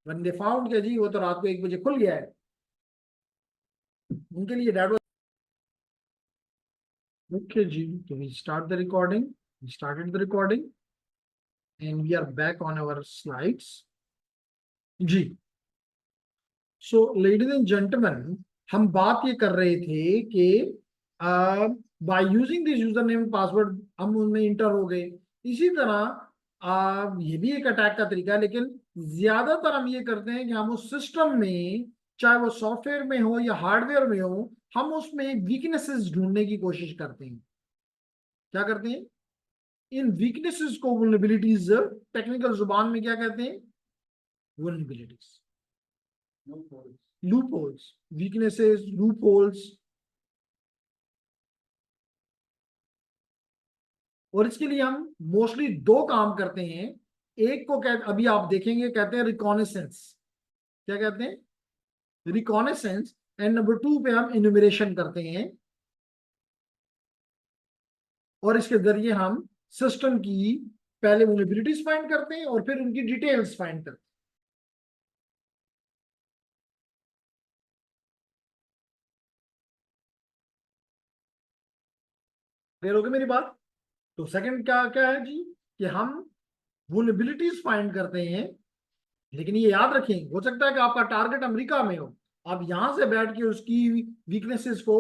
व्हेन दे फाउंड के जी वो तो रात को 1 बजे खुल गया है, उनके लिए दैट वाज ओके जी। तो we start the recording, we started the recording and we are back on our slides जी। सो लेडीज एंड जेंटलमैन, हम बात ये कर रहे थे कि by using this user name password हम उनमें इंटर हो गए। इसी तरह ये भी एक अटैक का तरीका है, लेकिन ज्यादातर हम ये करते हैं कि हम उस सिस्टम में, चाहे वो सॉफ्टवेयर में हो या हार्डवेयर में हो, हम उसमें वीकनेसेस ढूंढने की कोशिश करते हैं। क्या करते हैं? इन वीकनेसेस को वल्नरेबिलिटीज टेक्निकल जुबान में क्या कहते हैं? Vulnerabilities, loop holes, weaknesses, loop holes. और इसके लिए हम मोस्टली 2 काम करते हैं। एक को अभी आप देखेंगे कहते हैं रिकॉनेसेंस। क्या कहते हैं? रिकॉनेसेंस। एंड नंबर 2 पे हम इन्यूमरेशन करते हैं, और इसके जरिए हम सिस्टम की पहले वल्नरेबिलिटीज फाइंड करते हैं और फिर उनकी डिटेल्स फाइंड करते हैं। क्लियर हो गई मेरी बात? तो सेकंड क्या क्या है जी, कि हम वल्नरेबिलिटीज फाइंड करते हैं। लेकिन ये याद रखें, हो सकता है कि आपका टारगेट अमेरिका में हो, आप यहां से बैठ के उसकी वीकनेसेस को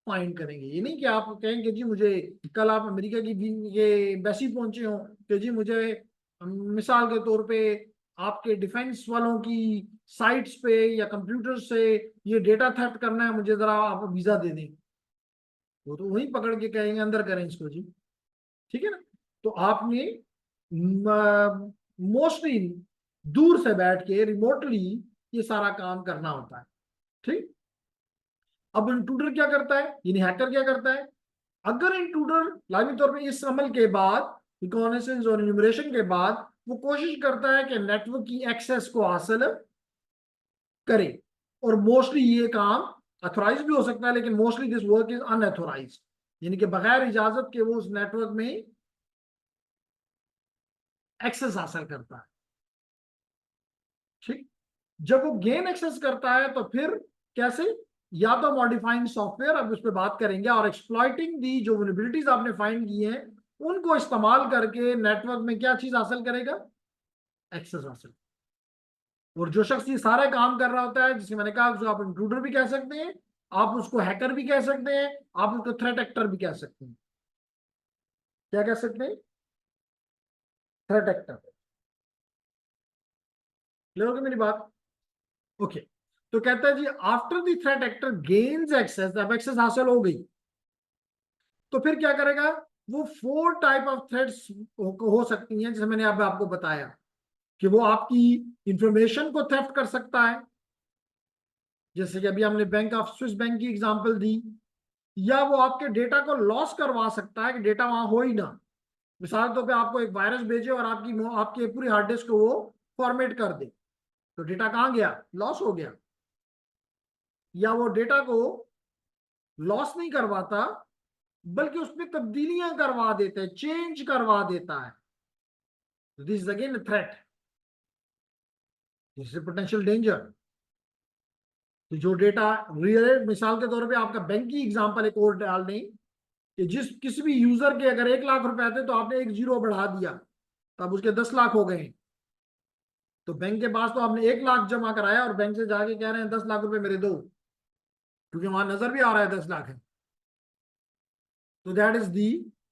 फाइंड करेंगे। ये नहीं कि आप कहेंगे जी मुझे, कल आप अमेरिका की ये एम्बेसी पहुंचे हो कि जी मुझे मिसाल के तौर पे आपके डिफेंस वालों की साइट्स पे या कंप्यूटर से ये डेटा थेफ्ट करना है, मुझे जरा आप वीजा दे दें। वो तो वहीं पकड़ के कहेंगे अंदर करें इसको जी। ठीक है ना? तो आपने मोस्टली दूर से बैठ के रिमोटली ये सारा काम करना होता है। ठीक। अब इंट्रूडर क्या करता है, यानी हैकर क्या करता है? अगर इंट्रूडर लाजमी तौर पे इस अमल के बाद, रिकॉनेसेंस और इन्यूमरेशन के बाद, वो कोशिश करता है कि नेटवर्क की एक्सेस को हासिल करे, और मोस्टली ये काम अथोराइज भी हो सकता है, लेकिन मोस्टली दिस वर्क इज अनअथोराइज, यानी कि बगैर इजाजत के वो उस नेटवर्क में एक्सेस हासिल करता है। ठीक। जब वो गेन एक्सेस करता है तो फिर कैसे? या तो मॉडिफाइंग सॉफ्टवेयर, अब उस पर बात करेंगे, और एक्सप्लॉइटिंग दी जो वल्नरेबिलिटीज आपने फाइंड की हैं उनको इस्तेमाल करके नेटवर्क में क्या चीज हासिल करेगा? एक्सेस हासिल। और जो शख्स ये सारे काम कर रहा होता है, जिसे मैंने कहा उसको आप इंट्रूडर भी कह सकते हैं, आप उसको हैकर भी कह सकते हैं, आप उसको थ्रेट एक्टर भी कह सकते हैं। क्या कह सकते हैं? Threat actor. क्लियर होगी मेरी बात? ओके। तो कहता है जी after the threat actor gains access, अब एक्सेस हासिल हो गई, तो फिर क्या करेगा? वो 4 टाइप ऑफ थ्रेड्स हो सकती हैं, जैसे मैंने अब आपको बताया कि वो आपकी इंफॉर्मेशन को थेफ्ट कर सकता है, जैसे कि अभी हमने बैंक ऑफ स्विस बैंक की एग्जांपल दी, या वो आपके डेटा को लॉस करवा सकता है कि डेटा वहां हो ही ना। मिसाल के तौर पे आपको एक वायरस भेजे और आपकी पूरी हार्ड डिस्क को वो फॉर्मेट कर दे, तो डेटा कहाँ गया? लॉस हो गया। या वो डेटा को लॉस नहीं करवाता, बल्कि उसमें तब्दीलियां करवा देता है, चेंज करवा देता है। This is again threat, this is potential danger. तो जो डेटा रियल, मिसाल के तौर पे आपका बैंक की एग्जांपल एक और डाल दें कि जिस किसी भी यूजर के अगर 1 लाख रुपए थे तो आपने एक जीरो बढ़ा दिया, तब उसके 10 लाख हो गए। तो बैंक के पास तो आपने 1 लाख जमा कराया और बैंक से जाके कह रहे हैं 10 लाख रुपए मेरे दो, क्योंकि वहां नजर भी आ रहा है 10 लाख है। तो दैट इज दी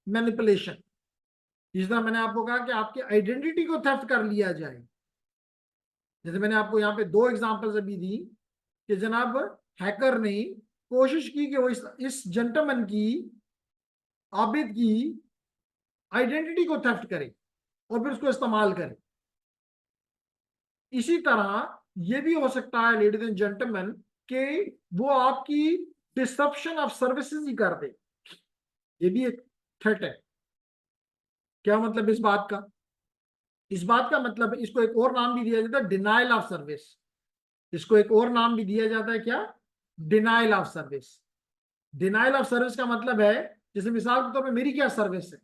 मैनिपुलेशन। इस तरह मैंने आपको कहा कि आपकी आइडेंटिटी को थेफ्ट कर लिया जाए। जैसे मैंने आपको यहाँ पे 2 एग्जांपल्स अभी दी कि जनाब हैकर ने कोशिश की कि वो इस जेंटलमैन की, आबिद की आइडेंटिटी को थेफ्ट करे और फिर उसको इस्तेमाल करे। इसी तरह ये भी हो सकता है लेडीज एंड जेंटलमैन कि वो आपकी डिसरप्शन ऑफ सर्विसेज ही कर दे। ये भी एक थ्रेट है। क्या मतलब इस बात का? इस बात का मतलब, इसको एक और नाम भी दिया जाता है डिनाइल ऑफ सर्विस। इसको एक और नाम भी दिया जाता है, क्या? Denial of service. Denial of service का मतलब है, जैसे मिसाल के तौर पे मेरी क्या सर्विस है?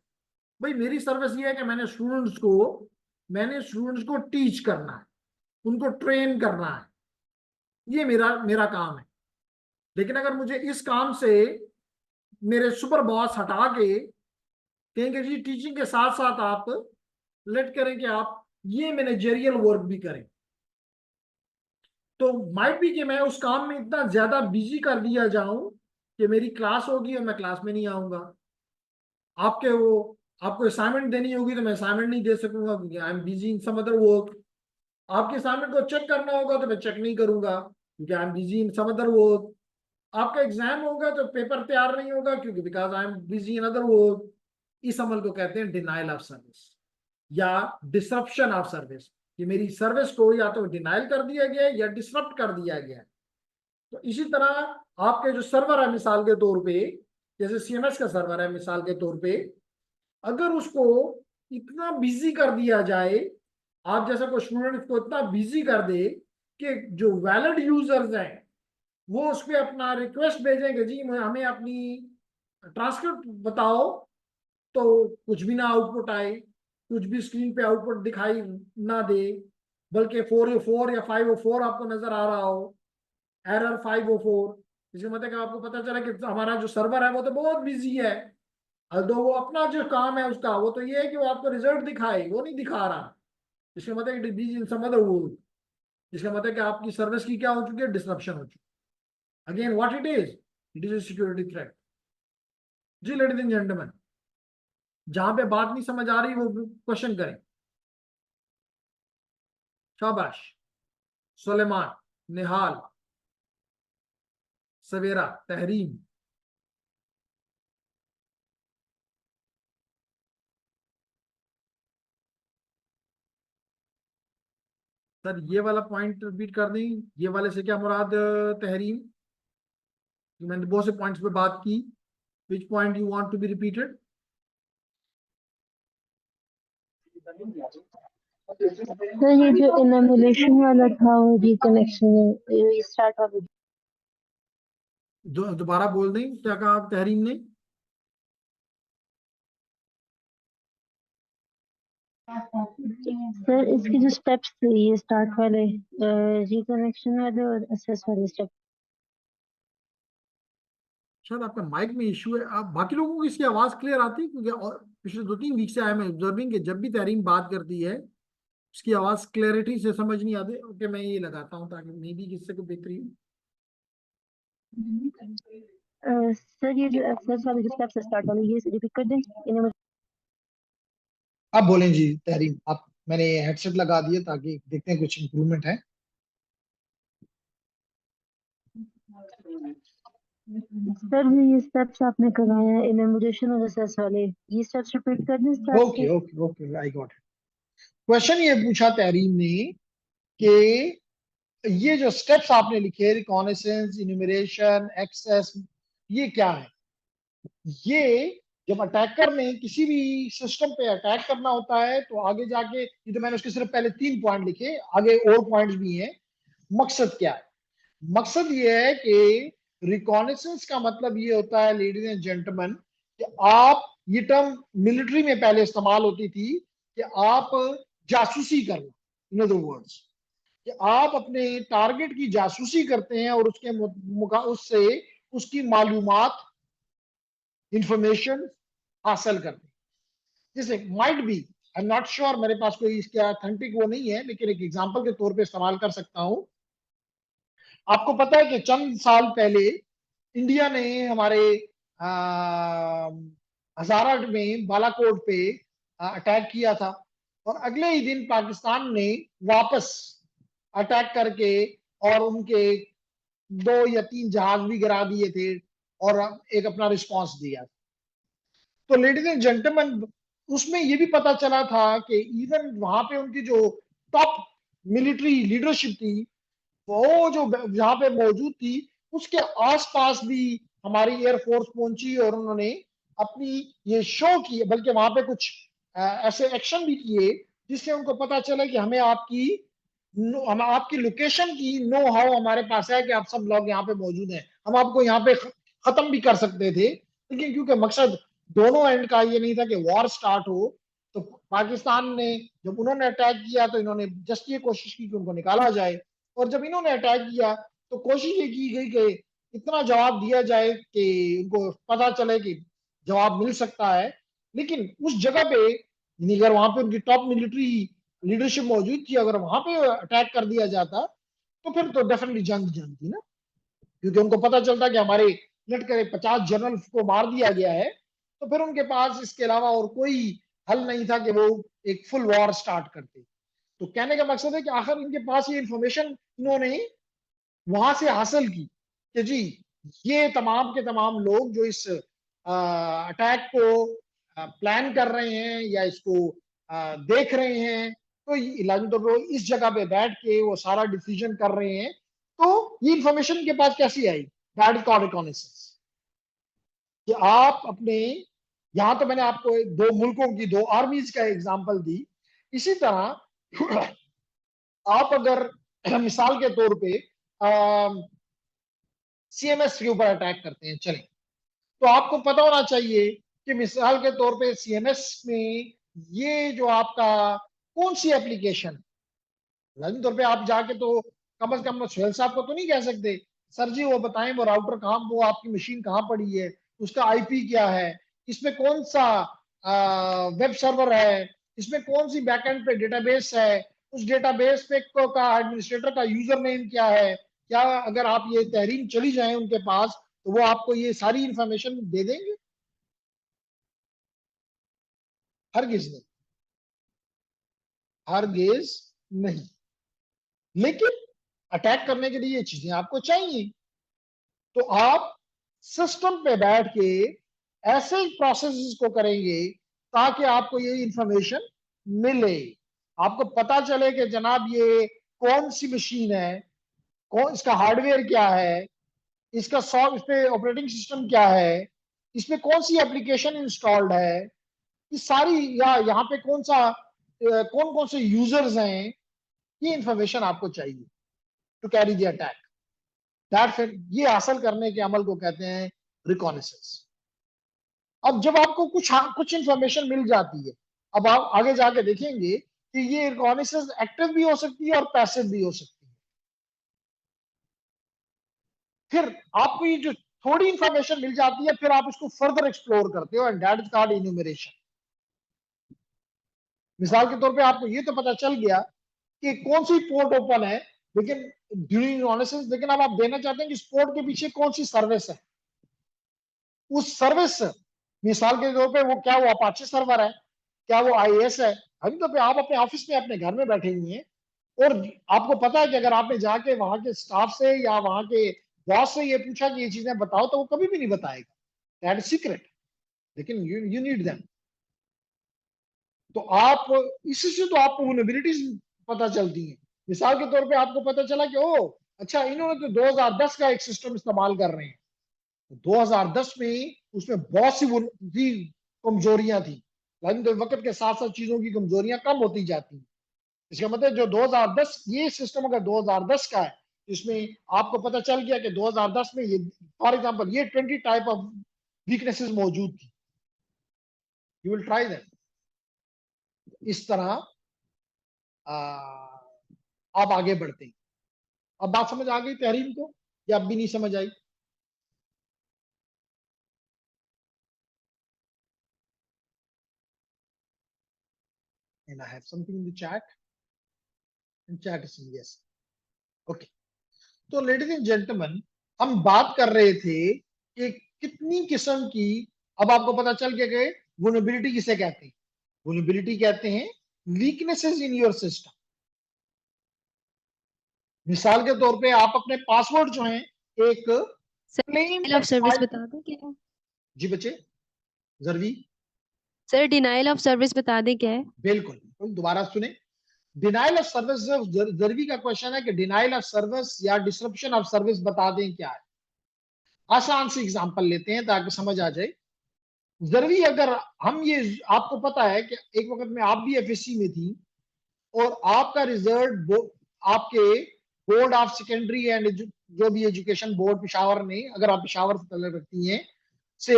भाई मेरी सर्विस ये है कि मैंने स्टूडेंट्स को टीच करना है, उनको ट्रेन करना है, ये मेरा मेरा काम है। लेकिन अगर मुझे इस काम से मेरे सुपर बॉस हटा के कहेंगे जी टीचिंग के साथ साथ आप लेट करें कि आप ये मैनेजरियल वर्क भी करें, तो माइट भी कि मैं उस काम में इतना ज्यादा बिजी कर दिया जाऊं कि मेरी क्लास होगी और मैं क्लास में नहीं आऊंगा। आपको असाइनमेंट देनी होगी तो मैं असाइनमेंट नहीं दे सकूंगा क्योंकि I am busy in some other work. आपके असाइनमेंट को चेक करना होगा तो मैं चेक नहीं करूंगा क्योंकि I am busy in some other work. आपका एग्जाम होगा तो पेपर तैयार नहीं होगा क्योंकि because I am busy in other work. इस अमल को कहते हैं डिनाइल ऑफ सर्विस या डिसरप्शन ऑफ सर्विस, कि मेरी सर्विस को या तो डिनाइल कर दिया गया है या डिसरप्ट कर दिया गया है। तो इसी तरह आपके जो सर्वर है मिसाल के तौर पे, जैसे सीएमएस का सर्वर है मिसाल के तौर पे, अगर उसको इतना बिजी कर दिया जाए, आप जैसा कोई स्टूडेंट को इतना बिजी कर दे कि जो वैलिड यूजर्स हैं वो उस पर अपना रिक्वेस्ट भेजेंगे, जी हमें अपनी ट्रांसक्रिप्ट बताओ, तो कुछ भी ना आउटपुट आए, कुछ भी स्क्रीन पे आउटपुट दिखाई ना दे, बल्कि 404 या 504 आपको नजर आ रहा हो, एरर 504। इसका मतलब कि आपको पता चला कि हमारा जो सर्वर है वो तो बहुत बिजी है, अल्दो वो अपना जो काम है उसका वो तो ये है कि वो आपको रिजल्ट दिखाए, वो नहीं दिखा रहा। इसका मतलब कि busy in some other word, इसका मतलब कि आपकी सर्विस की क्या हो चुकी है, डिसरप्शन हो चुकी है। Again what it is a security threat. जी लेडीज एंड जेंटलमैन, जहां पे बात नहीं समझ आ रही वो क्वेश्चन करें। शाबाश, सुलेमान, निहाल, सवेरा, तहरीम। सर ये वाला पॉइंट रिपीट कर दें, ये वाले से क्या मुराद तहरीम? मैंने बहुत से पॉइंट्स पे बात की, which point you want to be repeated? Sir ये जो इनोमिनेशन वाला था वो रिकनेक्शन रीस्टार्ट वाला। दोबारा बोल दें, क्या कहा आप तहरीम ने? सर इसके जो स्टेप्स थे ये स्टार्ट वाले, रिकनेक्शन वाले और असेस वाले स्टेप। शायद आपका माइक में इश्यू है। आप बाकी लोगों को इसकी आवाज क्लियर आती है? क्योंकि और पिछले 2-3 वीक से आई एम ऑब्जर्विंग कि जब भी तहरीम बात करती है उसकी आवाज क्लैरिटी से समझ नहीं आती। ओके, मैं ये लगाता हूँ ताकि मे बी किससे को बेहतरी हो। सर ये जो असेस वाले जो स्टेप्स स्टार्ट वाले ये रिपीट कर दें। आप बोलें जी तहरीम, आप, मैंने हेडसेट लगा दिया ताकि देखते हैं कुछ इम्प्रूवमेंट है। सर ये स्टेप्स आपने कराया है इनोमिनेशन और असेस वाले, ये स्टेप्स रिपीट कर दें स्टार्ट ओके से। Okay okay, I got it. Question ये पूछा तहरीम ने कि ये जो स्टेप्स आपने लिखे, रिकॉनेसेंस, इन्यूमरेशन, एक्सेस, ये क्या है? ये जब अटैकर ने किसी भी सिस्टम पे अटैक करना होता है तो आगे जाके, ये तो मैंने उसके सिर्फ पहले 3 पॉइंट लिखे, आगे और पॉइंट्स भी हैं। मकसद क्या है? मकसद ये है कि रिकॉनेसेंस का मतलब ये होता है लेडीज एंड जेंटलमैन कि आप, ये टर्म मिलिट्री में पहले इस्तेमाल होती थी कि आप जासूसी करना, इन अदर वर्ड्स कि आप अपने टारगेट की जासूसी करते हैं और उससे उसकी मालूमात, इंफॉर्मेशन हासिल करते हैं। जैसे might be, I am not sure, मेरे पास कोई इसका ऑथेंटिक वो नहीं है, लेकिन एक एग्जांपल के तौर पे इस्तेमाल कर सकता हूं। आपको पता है कि चंद साल पहले इंडिया ने हमारे हजारा में बालाकोट पे अटैक किया था, और अगले ही दिन पाकिस्तान ने वापस अटैक करके और उनके 2 या 3 जहाज भी गिरा दिए थे और एक अपना रिस्पांस दिया। तो लेडीज एंड जेंटलमैन, उसमें ये भी पता चला था कि इवन वहां पे उनकी जो टॉप मिलिट्री लीडरशिप थी वो जो जहां पे मौजूद थी उसके आसपास भी हमारी एयरफोर्स पहुंची और उन्होंने अपनी ये शो की, बल्कि वहां पे कुछ ऐसे एक्शन भी किए जिससे उनको पता चला कि हम आपकी लोकेशन की नो हाउ हमारे पास है कि आप सब लोग यहाँ पे मौजूद हैं, हम आपको यहाँ पे खत्म भी कर सकते थे। लेकिन क्योंकि मकसद दोनों एंड का ये नहीं था कि वॉर स्टार्ट हो, तो पाकिस्तान ने जब उन्होंने अटैक किया तो इन्होंने जस्ट ये कोशिश की कि उनको निकाला जाए, और जब इन्होंने अटैक किया तो कोशिश ये की गई कि इतना जवाब दिया जाए कि उनको पता चले कि जवाब मिल सकता है। लेकिन उस जगह पे, अगर वहां पे उनकी टॉप मिलिट्री लीडरशिप मौजूद थी, अगर वहां पे अटैक कर दिया जाता तो फिर तो डेफिनेटली जंग जंग थी ना, क्योंकि उनको पता चलता कि हमारे लटके 50 जनरल को मार दिया गया है, तो फिर उनके पास इसके अलावा और कोई हल नहीं था कि वो एक फुल वॉर स्टार्ट करते। तो कहने का मकसद है कि आखिर इनके पास ये इंफॉर्मेशन इन्होंने वहां से हासिल की कि जी ये तमाम के तमाम लोग जो इस अटैक को प्लान कर रहे हैं या इसको देख रहे हैं, तो तो इस जगह पे बैठ के वो सारा डिसीजन कर रहे हैं। तो ये इंफॉर्मेशन के पास कैसी आई? दैट इज कॉल्ड रिकॉनेसेंस, कि आप अपने यहां तो मैंने आपको दो मुल्कों की, दो आर्मीज का एग्जांपल दी। इसी तरह आप अगर मिसाल के तौर पे सीएमएस के ऊपर अटैक करते हैं, चलें, तो आपको पता होना चाहिए कि मिसाल के तौर पे सीएमएस में ये जो आपका कौन सी एप्लीकेशन, लाजमी तौर पे आप जाके तो कम से कम सुहेल साहब को तो नहीं कह सकते सर जी वो बताएं वो राउटर कहाँ, वो आपकी मशीन कहाँ पड़ी है, उसका आईपी क्या है, इसमें कौन सा वेब सर्वर है, इसमें कौन सी बैकएंड पे डेटाबेस है, उस डेटाबेस पे का एडमिनिस्ट्रेटर का यूजर नेम क्या है, क्या अगर आप ये तहरीम चली जाए उनके पास तो वो आपको ये सारी इंफॉर्मेशन दे देंगे? हरगिज नहीं, हरगिज नहीं। लेकिन अटैक करने के लिए ये चीजें आपको चाहिए, तो आप सिस्टम पे बैठ के ऐसे प्रोसेस को करेंगे ताकि आपको ये इंफॉर्मेशन मिले, आपको पता चले कि जनाब ये कौन सी मशीन है, कौन इसका हार्डवेयर क्या है, इसका सॉफ्ट इस पे ऑपरेटिंग सिस्टम क्या है, इसमें कौन सी एप्लीकेशन इंस्टॉल्ड है, ये सारी, या यहाँ पे कौन कौन से यूजर्स हैं, ये इंफॉर्मेशन आपको चाहिए to carry the attack. That फिर ये हासिल करने के अमल को कहते हैं रिकॉनेसेंस। अब जब आपको कुछ इंफॉर्मेशन मिल जाती है, अब आप आगे जाके देखेंगे कि ये रिकॉनेसेंस एक्टिव भी हो सकती है और पैसिव भी हो सकती है। फिर आपको ये जो थोड़ी इंफॉर्मेशन मिल जाती है, फिर आप उसको फर्दर एक्सप्लोर करते हो, and that is called enumeration. मिसाल के तौर पे आपको ये तो पता चल गया कि कौन सी पोर्ट ओपन है, लेकिन ड्यूरिंग रिकॉनेसेंस, लेकिन अब आप देना चाहते हैं कि इस पोर्ट के पीछे कौन सी सर्विस है, उस सर्विस, मिसाल के तौर पे वो क्या वो अपाचे सर्वर है, क्या वो आईएएस है। अभी तो आप अपने ऑफिस में अपने घर में बैठे हुए हैं और आपको पता है कि अगर आपने जाके वहां के स्टाफ से या वहां के बॉस से ये पूछा कि ये चीजें बताओ तो वो कभी भी नहीं बताएगा, दैट इज सीक्रेट, लेकिन यू नीड देम। तो आप इसी से तो आपको वल्नरेबिलिटीज पता चलती हैं। मिसाल के तौर पे आपको पता चला कि ओ अच्छा इन्होंने तो 2010 का एक सिस्टम इस्तेमाल कर रहे हैं, 2010 में उसमें बहुत सी कमजोरियां थी, लेकिन तो वक्त के साथ साथ चीजों की कमजोरियां कम होती जाती हैं। इसका मतलब जो 2010 ये सिस्टम अगर 2010 का है, इसमें आपको पता चल गया कि 2010 में ये फॉर एग्जांपल ये 20 टाइप ऑफ वीकनेसेस मौजूद थी, यू विल ट्राई दैट। इस तरह आप आगे बढ़ते हैं। अब बात समझ आ गई तहरीम को या अब भी नहीं समझ आई? And I have something in the chat. And chat is yes. Okay. तो लेडीज एंड जेंटलमैन, हम बात कर रहे थे कि कितनी किस्म की, अब आपको पता चल गया कि वल्नरेबिलिटी किसे कहते हैं। वल्नरेबिलिटी कहते हैं वीकनेसेस इन योर सिस्टम। मिसाल के तौर पे आप अपने पासवर्ड जो हैं एक प्लेन डिनाइल ऑफ सर्विस बता दें क्या है? जी बच्चे जरवी सर डिनाइल ऑफ सर्विस बता दें क्या है? बिल्कुल बिल्कुल, दोबारा सुने। डिनाइल ऑफ सर्विस, जरवी का क्वेश्चन है कि डिनाइल ऑफ सर्विस या डिसरप्शन ऑफ सर्विस बता दें क्या है। आसान सी एग्जांपल लेते हैं ताकि समझ आ जाए। जरूरी अगर हम ये, आपको पता है कि एक वक्त में आप भी एफएससी में थी और आपका रिजल्ट आपके बोर्ड ऑफ सेकेंडरी एंड जो भी एजुकेशन बोर्ड पेशावर ने, अगर आप पेशावर से तल्लुक रखती हैं से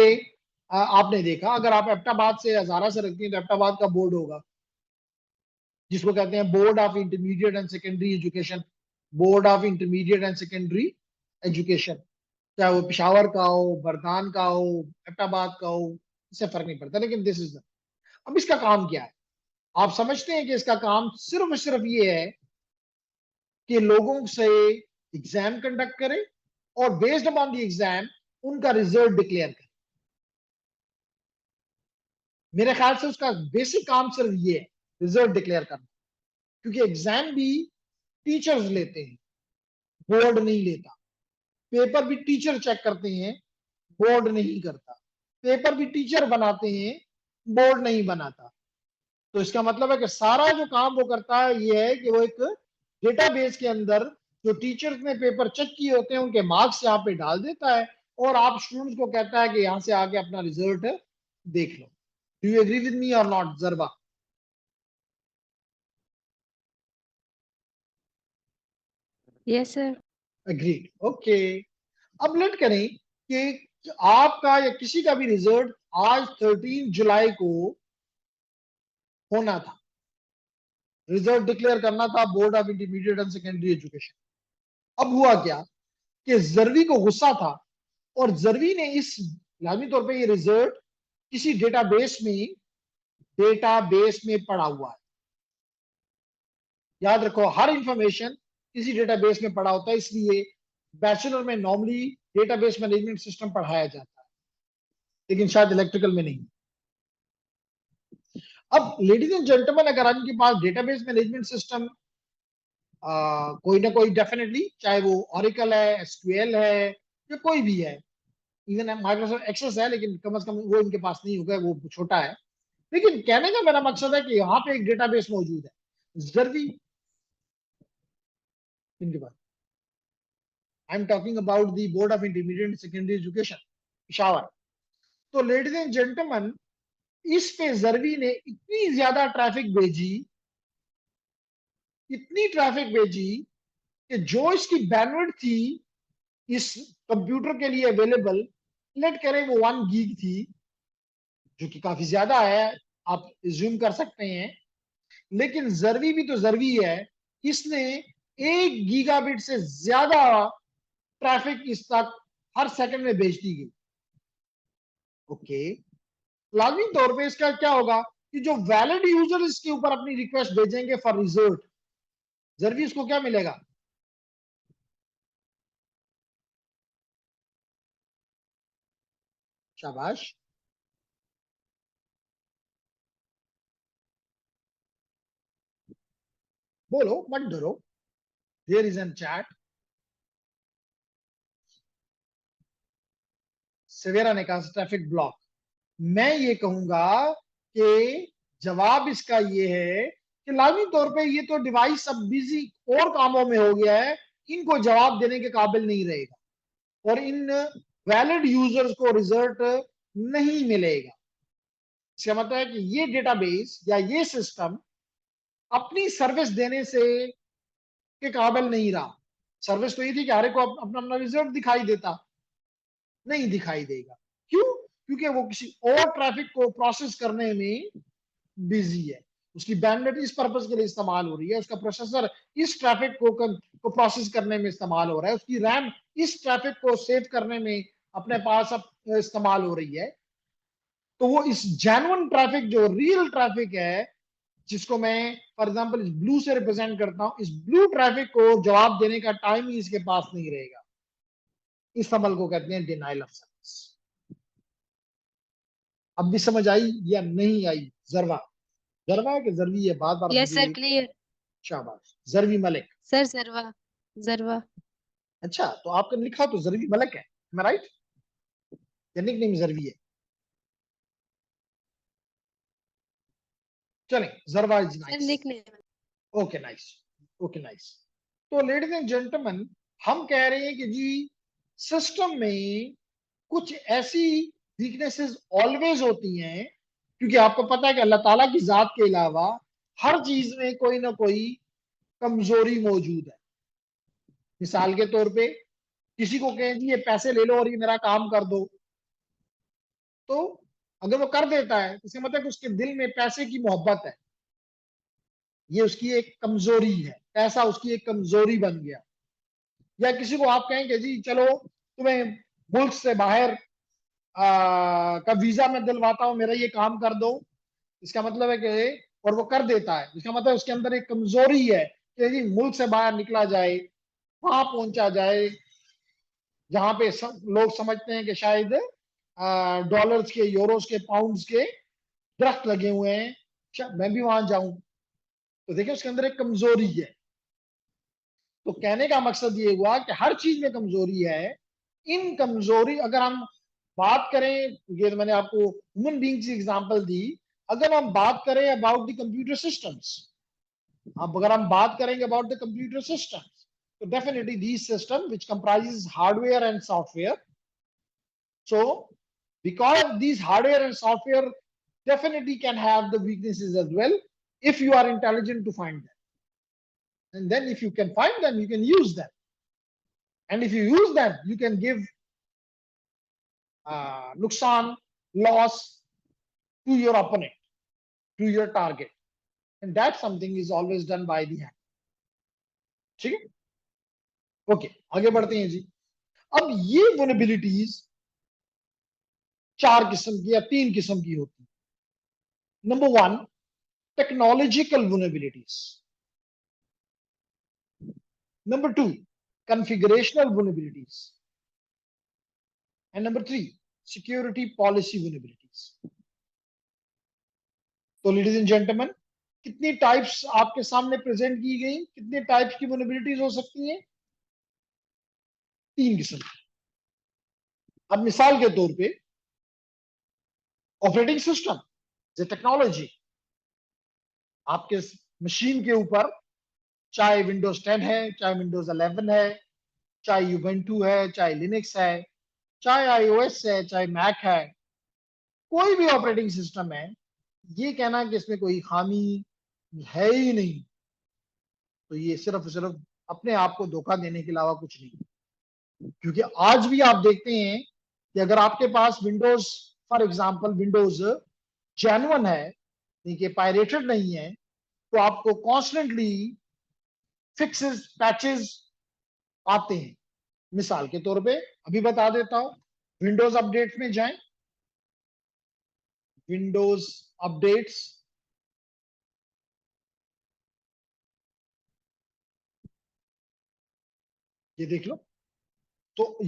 आपने देखा, अगर आप एबटाबाद से हजारा से रखती हैं तो एबटाबाद का बोर्ड होगा जिसको कहते हैं board of intermediate and secondary education, board of intermediate and secondary education, चाहे वो पेशावर का हो, बरदान का हो, एबटाबाद का हो, इससे फर्क नहीं पड़ता, लेकिन दिस इज। अब इसका काम क्या है? आप समझते हैं कि इसका काम सिर्फ और सिर्फ ये है कि लोगों से एग्जाम कंडक्ट करे और बेस्ड अपॉन द एग्जाम उनका रिजल्ट डिक्लेयर करे। मेरे ख्याल से उसका बेसिक काम सिर्फ ये है, रिजल्ट डिक्लेयर करना, क्योंकि एग्जाम भी टीचर्स लेते हैं, बोर्ड नहीं लेता। पेपर भी टीचर चेक करते हैं, बोर्ड नहीं करता। पेपर भी टीचर बनाते हैं, बोर्ड नहीं बनाता। तो इसका मतलब है कि सारा जो काम वो करता है ये है कि वो एक डेटाबेस के अंदर जो टीचर्स ने पेपर चेक किए होते हैं उनके मार्क्स यहाँ पे डाल देता है और आप स्टूडेंट्स को कहता है कि यहाँ से आके अपना रिजल्ट देख लो। Do you agree with me or not Jarba? Yes, sir. Agreed, okay. अब लेट करें कि आपका या किसी का भी रिजल्ट आज 13 जुलाई को होना था, रिजल्ट डिक्लेयर करना था board of intermediate and secondary education. अब हुआ क्या कि जरवी को गुस्सा था और जरवी ने इस लाजमी तौर पे ये रिजल्ट किसी डेटाबेस में पड़ा हुआ है। याद रखो, हर इंफॉर्मेशन किसी डेटाबेस में पड़ा होता है, इसलिए बैचलर में नॉर्मली डेटाबेस मैनेजमेंट सिस्टम पढ़ाया जाता है, लेकिन शायद इलेक्ट्रिकल में नहीं। अब लेडीज एंड जेंटलमैन, अगर आपके पास डेटाबेस मैनेजमेंट सिस्टम कोई ना कोई डेफिनेटली, चाहे वो ऑरिकल है, एसक्यूएल है, या कोई भी है, इवन माइक्रोसॉफ्ट एक्सेस है, लेकिन कम से कम वो इनके पास नहीं होगा, वो छोटा है। लेकिन कहने का मेरा मकसद है कि यहाँ पे एक डेटाबेस मौजूद है जरवी इनके पास। I am talking about the board of intermediate secondary education Peshawar. तो लेडीज एंड जेंटलमैन, इस पे जरवी ने इतनी ज्यादा ट्रैफिक भेजी, इतनी ट्रैफिक भेजी कि जो इसकी बैंडविड्थ थी इस कंप्यूटर के लिए अवेलेबल, लेट करें वो 1 गीग थी, जो कि काफी ज्यादा है, आप ज्यूम कर सकते हैं। लेकिन जरवी भी तो जरवी है, इसने 1 गीगाबिट से ज्यादा ट्रैफिक इस तक हर सेकंड में भेज दी गई। ओके, लाजमी तौर पे इसका क्या होगा कि जो वैलिड यूजर इसके ऊपर अपनी रिक्वेस्ट भेजेंगे फॉर रिजल्ट, जरवी इसको क्या मिलेगा? शाबाश, बोलो, मत डरो। There is an chat. Savera ने कहा ट्रैफिक ब्लॉक। मैं ये कहूंगा कि जवाब इसका ये है कि लाजमी तौर पे ये तो डिवाइस अब बिजी और कामों में हो गया है, इनको जवाब देने के काबिल नहीं रहेगा और इन वैलिड यूजर्स को रिजल्ट नहीं मिलेगा। इसका मतलब है कि ये डेटाबेस या ये सिस्टम अपनी सर्विस देने से के काबिल नहीं रहा। सर्विस तो ये थी कि हर एक को अपना अपना रिजल्ट दिखाई देता, नहीं दिखाई देगा। क्यों? क्योंकि वो किसी और ट्रैफिक को प्रोसेस करने में बिजी है, उसकी बैंडविड्थ इस पर्पस के लिए इस्तेमाल हो रही है, उसका प्रोसेसर इस ट्रैफिक को प्रोसेस करने में इस्तेमाल हो रहा है, उसकी रैम इस ट्रैफिक को सेव करने में अपने पास अब इस्तेमाल हो रही है। तो वो इस जेन्युइन ट्रैफिक, जो रियल ट्रैफिक है, जिसको मैं फॉर एग्जांपल इस ब्लू से रिप्रेजेंट करता हूं, इस ब्लू ट्रैफिक को जवाब देने का टाइम ही इसके पास नहीं रहेगा। इस अमल को कहते हैं डिनाइल ऑफ सर्विस। अब भी समझ आई या नहीं आई? जरवा, जरवा है कि जरवी है? बार बार Yes, sir. मुझे Clear. शाबाश, जरवी मलिक। Sir, Zarva. Zarva. अच्छा, तो आपने लिखा तो जरवी मलिक है, मैं राइट? या निकनेम जरवी है? चलें, Jarawa is Sir, nice. nickname. Okay nice, okay nice. तो लेडीज एंड जेंटलमैन, हम कह रहे हैं कि जी सिस्टम में कुछ ऐसी वीकनेसेस ऑलवेज होती हैं, क्योंकि आपको पता है कि अल्लाह ताला की जात के अलावा हर चीज में कोई ना कोई कमजोरी मौजूद है। मिसाल के तौर पे किसी को कहें जी ये पैसे ले लो और ये मेरा काम कर दो, तो अगर वो कर देता है, इसका मतलब कि उसके दिल में पैसे की मोहब्बत है, ये उसकी एक कमजोरी है, पैसा उसकी एक कमजोरी बन गया। या किसी को आप कहें कि जी चलो तुम्हें मुल्क से बाहर का वीजा मैं दिलवाता हूं, मेरा ये काम कर दो, इसका मतलब है कि, और वो कर देता है, इसका मतलब उसके अंदर एक कमजोरी है कि जी मुल्क से बाहर निकला जाए, वहां पहुंचा जाए जहां पे लोग समझते हैं कि शायद डॉलर्स के, यूरोस के, पाउंड्स के दरख्त लगे हुए हैं, शायद मैं भी वहां जाऊं। तो देखिए उसके अंदर एक कमजोरी है। तो कहने का मकसद ये हुआ कि हर चीज में कमजोरी है। इन कमजोरी, अगर हम बात करें, ये तो मैंने आपको ह्यूमन बीइंग की एग्जांपल दी, अगर हम बात करें अबाउट द कंप्यूटर सिस्टम्स, अब अगर हम बात करेंगे अबाउट द कंप्यूटर सिस्टम्स, तो definitely these system which comprises hardware and software, so because these hardware and software definitely can have the weaknesses as well if you are intelligent to find them. And then if you can find them, you can use them. And if you use them, you can give nuksan, loss to your opponent, to your target. And that something is always done by the hacker. ठीक है? Okay, आगे बढ़ते हैं जी। अब ये vulnerabilities 4 किस्म की या 3 किस्म की होती है। Number 1, technological vulnerabilities. Number 2, configurational vulnerabilities. And number 3, security policy vulnerabilities. तो लेडीज एंड जेंटलमैन, कितनी टाइप्स आपके सामने प्रेजेंट की गई, कितने टाइप्स की vulnerabilities हो सकती हैं? 3 किस्म। अब मिसाल के तौर पे ऑपरेटिंग सिस्टम, जो टेक्नोलॉजी आपके मशीन के ऊपर, चाहे विंडोज 10 है, चाहे विंडोज 11 है, चाहे यूबेंटू है, चाहे लिनक्स है, चाहे आईओएस है, चाहे मैक है, कोई भी ऑपरेटिंग सिस्टम है, ये कहना कि इसमें कोई खामी है ही नहीं, तो ये सिर्फ अपने आप को धोखा देने के अलावा कुछ नहीं। क्योंकि आज भी आप देखते हैं कि अगर आपके पास windows, for example windows genuine है, देखिए पायरेटेड नहीं है, तो आपको कॉन्स्टेंटली फिक्सेस, पैचेस आते हैं। मिसाल के तौर पे अभी बता देता हूं, विंडोज अपडेट्स में जाएं, विंडोज अपडेट्स, ये देख लो, तो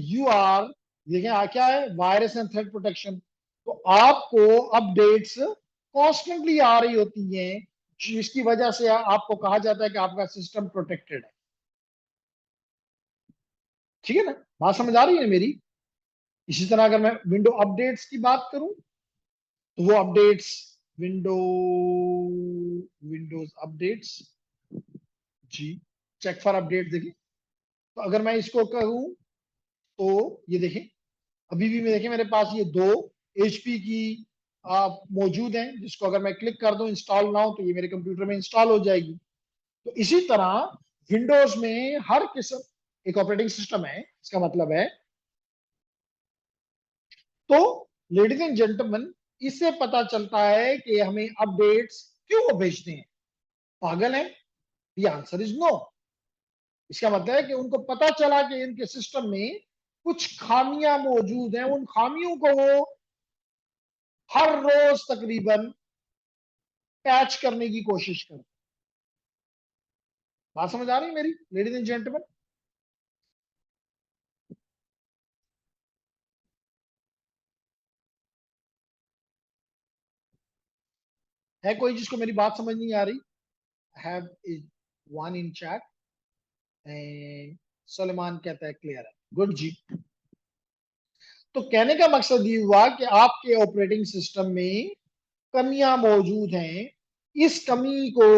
देखें क्या है, वायरस एंड थ्रेट प्रोटेक्शन। तो आपको अपडेट्स कॉन्स्टेंटली आ रही होती हैं, जिसकी वजह से आपको कहा जाता है कि आपका सिस्टम प्रोटेक्टेड है। ठीक है ना, बात समझ आ रही है मेरी? इसी तरह अगर मैं विंडो अपडेट्स की बात करूं, तो वो अपडेट्स विंडोज अपडेट्स जी, चेक फॉर अपडेट देखिए। तो अगर मैं इसको कहूं, तो ये देखें, अभी भी मैं देखें मेरे पास ये 2 HP की मौजूद हैं, जिसको अगर मैं क्लिक कर दूं इंस्टॉल नाउ, तो ये मेरे कंप्यूटर में इंस्टॉल हो जाएगी। तो इसी तरह विंडोज में हर किस्म एक ऑपरेटिंग सिस्टम है, इसका मतलब है। तो लेडीज एंड जेंटलमैन, इससे पता चलता है कि हमें अपडेट्स क्यों भेजते हैं। पागल है? The answer is no. इसका मतलब है कि उनको पता चला कि इनके सिस्टम में कुछ खामियां मौजूद हैं, उन खामियों को वो हर रोज तकरीबन पैच करने की कोशिश करते। बात समझ आ रही है मेरी लेडीज एंड जेंटलमैन? है कोई जिसको मेरी बात समझ नहीं आ रही? Have is one in chat and Salman कहता है क्लियर है। गुड जी। तो कहने का मकसद ये हुआ कि आपके ऑपरेटिंग सिस्टम में कमियां मौजूद हैं। इस कमी को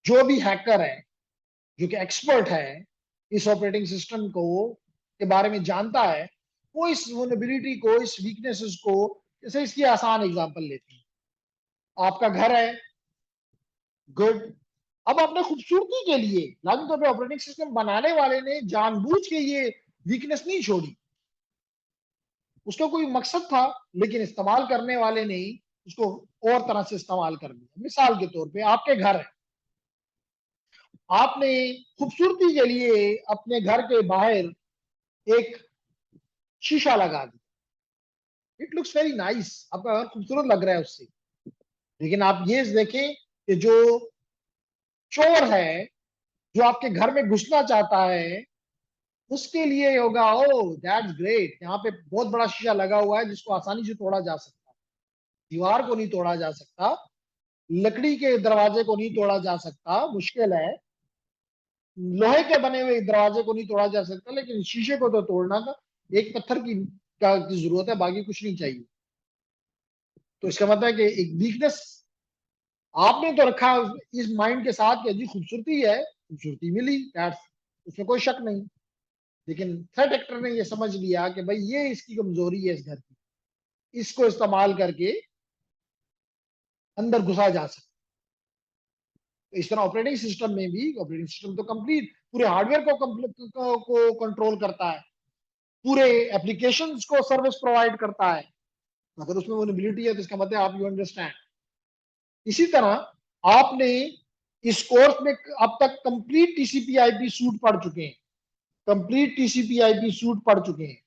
जो भी हैकर है, जो कि एक्सपर्ट है इस ऑपरेटिंग सिस्टम को के बारे में जानता है, वो इस वल्नरेबिलिटी को, इस वीकनेसेस को, जैसे इसकी आसान एग्जांपल लेते हैं। आपका घर है, गुड। अब अपने खूबसूरती के लिए लाजमी तौर पे ऑपरेटिंग सिस्टम बनाने वाले ने जानबूझ के ये वीकनेस नहीं छोड़ी, उसका कोई मकसद था, लेकिन इस्तेमाल करने वाले ने उसको और तरह से इस्तेमाल कर दिया। मिसाल के तौर पे आपके घर है, आपने खूबसूरती के लिए अपने घर के बाहर एक शीशा लगा दिया। इट लुक्स वेरी नाइस, आपका घर खूबसूरत लग रहा है उससे। लेकिन आप ये देखें कि जो चोर है, जो आपके घर में घुसना चाहता है, उसके लिए होगा, ओ दैट्स ग्रेट, यहाँ पे बहुत बड़ा शीशा लगा हुआ है जिसको आसानी से तोड़ा जा सकता है। दीवार को नहीं तोड़ा जा सकता, लकड़ी के दरवाजे को नहीं तोड़ा जा सकता, मुश्किल है। लोहे के बने हुए दरवाजे को नहीं तोड़ा जा सकता, लेकिन शीशे को तो तोड़ना था। एक पत्थर की जरूरत है, बाकी कुछ नहीं चाहिए। तो इसका मतलब है कि एक वीकनेस आपने तो रखा इस माइंड के साथ कि जी खूबसूरती है, खूबसूरती मिली, उसमें कोई शक नहीं। लेकिन थ्रेट एक्टर ने ये समझ लिया कि भाई ये इसकी कमजोरी है इस घर की, इसको इस्तेमाल करके अंदर घुसा जा सकता है। इस तरह ऑपरेटिंग सिस्टम में भी, ऑपरेटिंग सिस्टम तो कंप्लीट पूरे हार्डवेयर को कंट्रोल करता है, पूरे एप्लीकेशंस को सर्विस प्रोवाइड करता है। अगर उसमें वल्नरेबिलिटी है तो इसका मतलब आप यू अंडरस्टैंड। इसी तरह आपने इस कोर्स में अब तक कंप्लीट टीसीपी आईपी सूट पढ़ चुके हैं, कंप्लीट टीसीपी आईपी सूट पढ़ चुके हैं,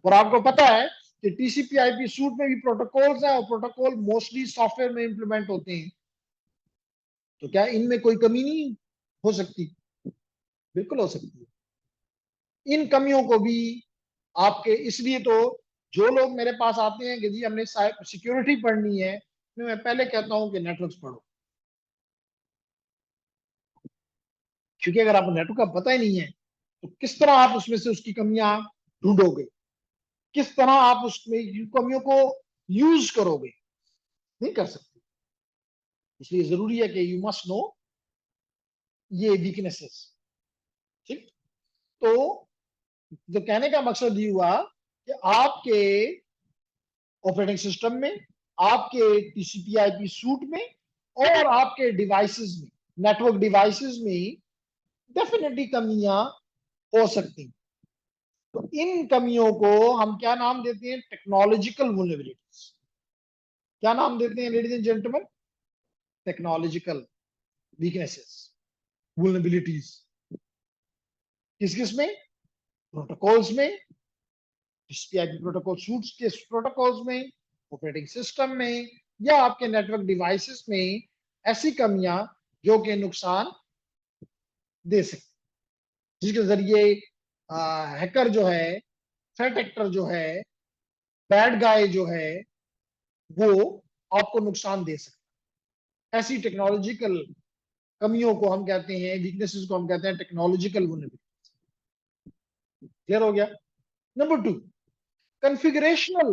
और आपको पता है कि टीसीपी आईपी सूट में भी प्रोटोकॉल्स हैं और प्रोटोकॉल मोस्टली सॉफ्टवेयर में इंप्लीमेंट होते हैं। तो क्या इनमें कोई कमी नहीं हो सकती? बिल्कुल हो सकती है। इन कमियों को भी आपके, इसलिए तो जो लोग मेरे पास आते हैं कि जी हमने सिक्योरिटी पढ़नी है, मैं पहले कहता हूं कि नेटवर्क्स पढ़ो, क्योंकि अगर आपको नेटवर्क का पता ही नहीं है तो किस तरह आप उसमें से उसकी कमियां ढूंढोगे, किस तरह आप उसमें कमियों को यूज करोगे? नहीं कर सकते। इसलिए जरूरी है कि यू मस्ट नो ये वीकनेसेस। ठीक, तो जो कहने का मकसद ये हुआ कि आपके ऑपरेटिंग सिस्टम में, आपके टीसीपी आईपी सूट में और आपके डिवाइसेस में, नेटवर्क डिवाइसेस में डेफिनेटली कमियां हो सकती। तो इन कमियों को हम क्या नाम देते हैं? Technological vulnerabilities. क्या नाम देते हैं ladies and gentleman? Technological weaknesses, vulnerabilities. किस किस में? प्रोटोकॉल्स में, टीसीपी/आईपी प्रोटोकॉल सूट्स के प्रोटोकॉल्स में, ऑपरेटिंग सिस्टम में, या आपके नेटवर्क डिवाइसेस में ऐसी कमियां जो कि नुकसान दे सकती, जिसके जरिए हैकर जो है, थ्रेट एक्टर जो है, बैड गाय जो है, वो आपको नुकसान दे सकता है। ऐसी टेक्नोलॉजिकल कमियों को हम कहते हैं, वीकनेसेस को हम कहते हैं टेक्नोलॉजिकल वल्नरेबिलिटी। क्लियर हो गया? Number 2, configurational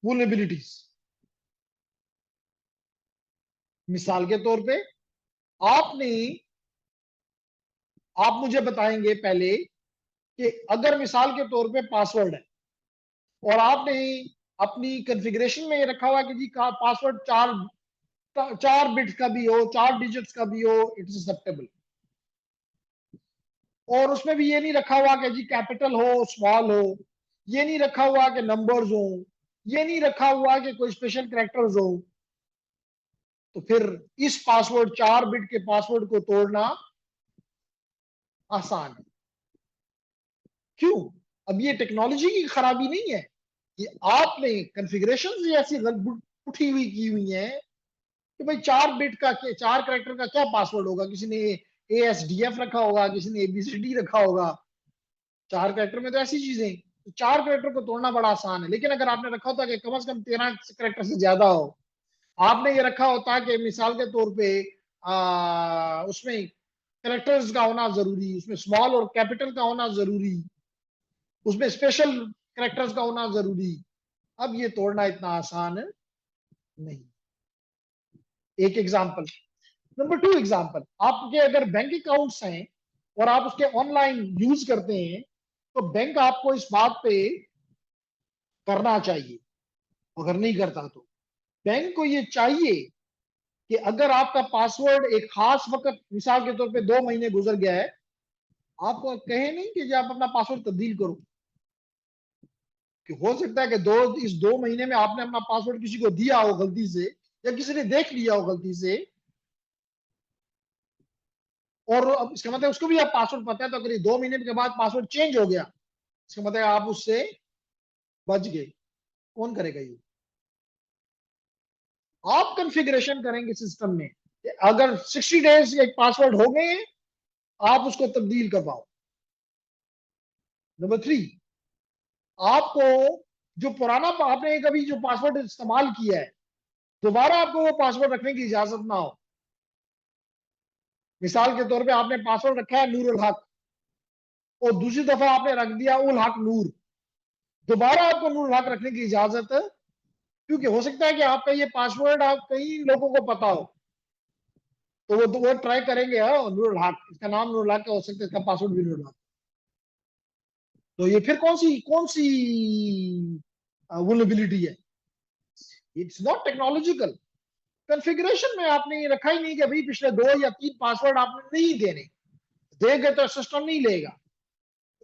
vulnerabilities. मिसाल के तौर पे आप मुझे बताएंगे पहले कि अगर मिसाल के तौर पे पासवर्ड है और आपने अपनी कॉन्फ़िगरेशन में ये रखा हुआ कि जी का पासवर्ड 4 बिट्स का भी हो, 4 डिजिट्स का भी हो, इट इज एक्सेप्टेबल। और उसमें भी ये नहीं रखा हुआ कि जी कैपिटल हो, स्मॉल हो, ये नहीं रखा हुआ कि नंबर्स हो, ये नहीं रखा हुआ कि कोई स्पेशल कैरेक्टर्स हो, तो फिर इस पासवर्ड 4 बिट के पासवर्ड को तोड़ना आसान है। क्यों? अब ये टेक्नोलॉजी की खराबी नहीं है, ये आपने कॉन्फ़िगरेशन ऐसी उठी हुई की हुई है कि भाई 4 बिट का, 4 कैरेक्टर का क्या पासवर्ड होगा? किसी ने ASDF रखा होगा, किसी ने ABCD रखा होगा। 4 कैरेक्टर में तो ऐसी चीजें, तो 4 कैरेक्टर को तोड़ना बड़ा आसान है। लेकिन अगर आपने रखा होता कि कम से कम 13 कैरेक्टर से ज्यादा हो, आपने ये रखा होता कि मिसाल के तौर पे उसमें कैरेक्टर्स का होना जरूरी, उसमें स्मॉल और कैपिटल का होना जरूरी, उसमें स्पेशल कैरेक्टर्स का होना जरूरी, अब ये तोड़ना इतना आसान नहीं। एक एग्जांपल। नंबर 2 एग्जांपल, आपके अगर बैंक अकाउंट्स हैं और आप उसके ऑनलाइन यूज करते हैं, तो बैंक आपको इस बात पे करना चाहिए, अगर नहीं करता तो बैंक को ये चाहिए कि अगर आपका पासवर्ड एक खास वक्त, मिसाल के तौर पे 2 महीने गुजर गया है, आपको कहे नहीं कि आप अपना पासवर्ड तब्दील करो। कि हो सकता है कि इस 2 महीने में आपने अपना पासवर्ड किसी को दिया हो गलती से, या किसी ने देख लिया हो गलती से, और अब इसका मतलब उसको भी आप पासवर्ड पता है, तो अगर 2 महीने के बाद पासवर्ड चेंज हो गया, इसका मतलब आप उससे बच गए। कौन करेगा ये? आप कॉन्फ़िगरेशन करेंगे सिस्टम में कि अगर 60 डेज एक पासवर्ड हो गए हैं, आप उसको तब्दील करवाओ। नंबर 3, आपको जो पुराना आपने कभी जो पासवर्ड इस्तेमाल किया है, दोबारा आपको वो पासवर्ड रखने की इजाजत ना हो। मिसाल के तौर पे आपने पासवर्ड रखा है नूर उल हक और दूसरी दफा आपने रख दिया उल हक नूर, दोबारा आपको नूर उल हक रखने की इजाजत, क्योंकि हो सकता है कि आपका ये पासवर्ड आप कई लोगों को पता हो, तो वो ट्राई करेंगे नूर उल हक, इसका नाम नूर उल हक हो सकता है, इसका पासवर्ड भी नूर उल हक। तो ये फिर कौन सी वल्नरेबिलिटी है? It's not technological. कॉन्फ़िगरेशन में आपने ये रखा ही नहीं कि भाई पिछले 2 या 3 पासवर्ड आपने नहीं देने, देंगे तो सिस्टम नहीं लेगा।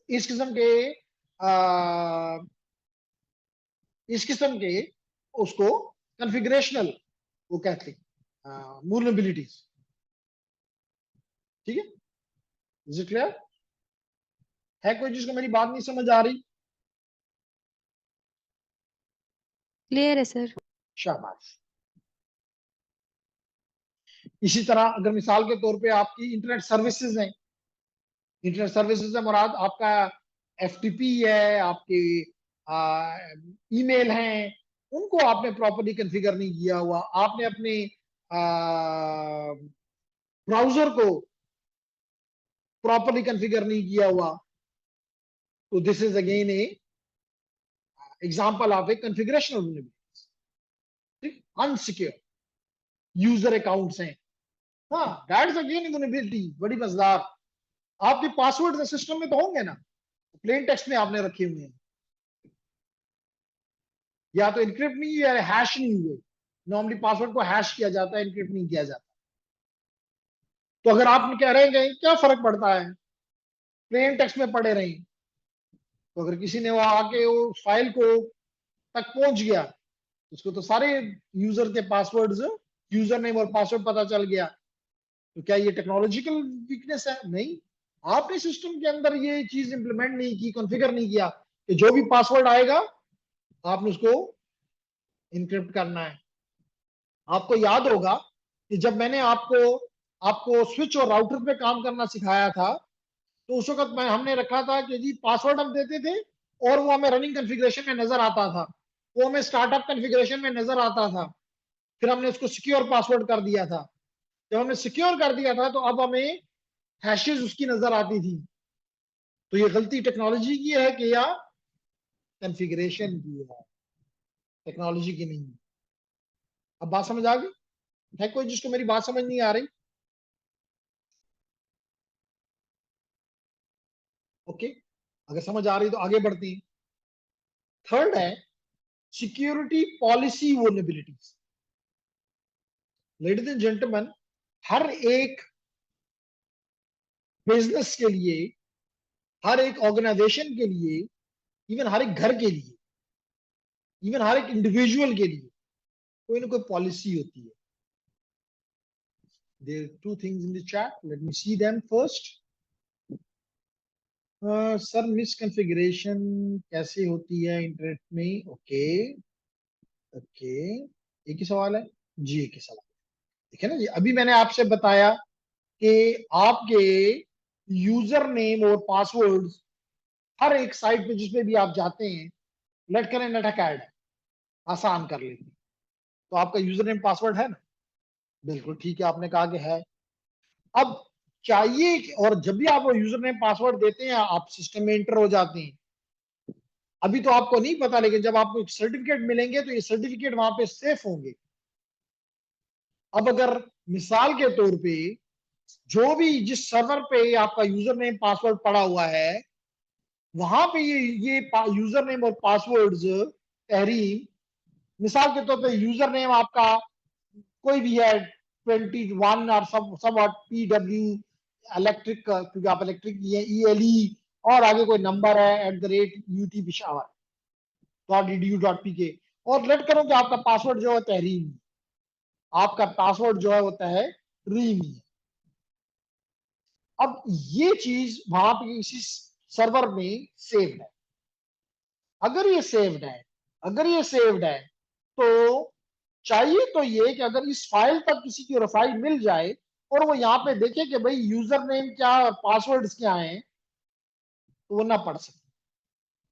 इस किस्म के इस किस्म के उसको कॉन्फ़िगरेशनल वो कहते हैं वल्नरेबिलिटीज। ठीक है, इज इट क्लियर? है कोई जिसको मेरी बात नहीं समझ आ रही? क्लियर है सर। शाबाश। इसी तरह अगर मिसाल के तौर पे आपकी इंटरनेट सर्विसेज हैं, इंटरनेट सर्विसेज से मुराद आपका एफटीपी है, आपके ईमेल हैं, उनको आपने प्रॉपर्ली कॉन्फ़िगर नहीं किया हुआ, आपने अपने ब्राउजर को प्रॉपर्ली कॉन्फ़िगर नहीं किया हुआ, तो this is again a example of a configurational vulnerability. Unsecure user accounts हैं, हाँ दैट्स अगेन वल्नरेबिलिटी बड़ी मजेदार। आपके पासवर्ड सिस्टम में तो होंगे ना, प्लेन टेक्स्ट में आपने रखे हुए हैं, या तो इनक्रिप्ट नहीं हुए, हैश नहीं हुए। नॉर्मली पासवर्ड को हैश किया जाता है, इनक्रिप्ट नहीं किया जाता। तो अगर आप कह रहे हैं क्या फर्क पड़ता है, प्लेन टेक्स्ट में पढ़े रहे, तो अगर किसी ने वहां आके वो फाइल को तक पहुंच गया, उसको तो सारे यूजर के पासवर्ड्स, यूजर नेम और पासवर्ड पता चल गया, तो क्या ये टेक्नोलॉजिकल वीकनेस है? नहीं, आपने सिस्टम के अंदर ये चीज इंप्लीमेंट नहीं की, कॉन्फ़िगर नहीं किया कि जो भी पासवर्ड आएगा आपने उसको इनक्रिप्ट करना है। आपको याद होगा कि जब मैंने आपको स्विच और राउटर पे काम करना सिखाया था, तो उस वक्त हमने रखा था कि जी पासवर्ड हम देते थे और वो हमें रनिंग कॉन्फ़िगरेशन में नजर आता था, वो हमें स्टार्टअप कॉन्फ़िगरेशन में नजर आता था, फिर हमने उसको सिक्योर पासवर्ड कर दिया था। जब हमने सिक्योर कर दिया था तो अब हमें हैशेस उसकी नजर आती थी। तो ये गलती टेक्नोलॉजी की है कि या कॉन्फ़िगरेशन की है? टेक्नोलॉजी की नहीं। अब बात समझ आ गई? है कोई जिसको मेरी बात समझ नहीं आ रही? ओके, अगर समझ आ रही तो आगे बढ़ती हैं। थर्ड है security policy vulnerabilities. Ladies and gentleman, हर एक बिजनेस के लिए, हर एक ऑर्गेनाइजेशन के लिए, इवन हर एक घर के लिए, इवन हर एक इंडिविजुअल के लिए कोई ना कोई पॉलिसी होती है। There are 2 things in the chat. Let me see them first. Sir misconfiguration कैसे होती है इंटरनेट में? ओके ओके, एक ही सवाल है जी, एक ही सवाल। देखिए ना जी, अभी मैंने आपसे बताया कि आपके यूजर नेम और पासवर्ड हर एक साइट पे जिसपे भी आप जाते हैं, लेट करें नेट अकैड है, आसान कर लेते हैं, तो आपका यूजर नेम पासवर्ड है ना? बिल्कुल ठीक है, आपने कहा कि है। अब चाहिए और जब भी आप वो यूजर नेम पासवर्ड देते हैं आप सिस्टम में एंटर हो जाते हैं। अभी तो आपको नहीं पता, लेकिन जब आपको सर्टिफिकेट मिलेंगे तो ये सर्टिफिकेट वहां पे सेफ होंगे। अब अगर मिसाल के तौर पे जो भी जिस सर्वर पे आपका यूजर नेम पासवर्ड पड़ा हुआ है, वहां पे ये यूजर नेम और पासवर्ड्स तहरीम, मिसाल के तौर पे यूजर नेम आपका कोई भी है 21 और सब PW इलेक्ट्रिक, क्योंकि आप इलेक्ट्रिक की है, ELE, और आगे कोई नंबर है @UT-Peshawar.edu.pk, और लेट करो कि आपका पासवर्ड जो है तहरीम, आपका पासवर्ड जो है वो तहरीम है। अब ये चीज वहां पे किसी सर्वर में सेव्ड है। अगर ये सेव्ड है तो चाहिए तो ये कि अगर इस फाइल तक किसी की रसाई मिल जाए और वो यहाँ पे देखे कि भाई यूजर नेम क्या और पासवर्ड्स क्या हैं, तो वो ना पढ़ सकते।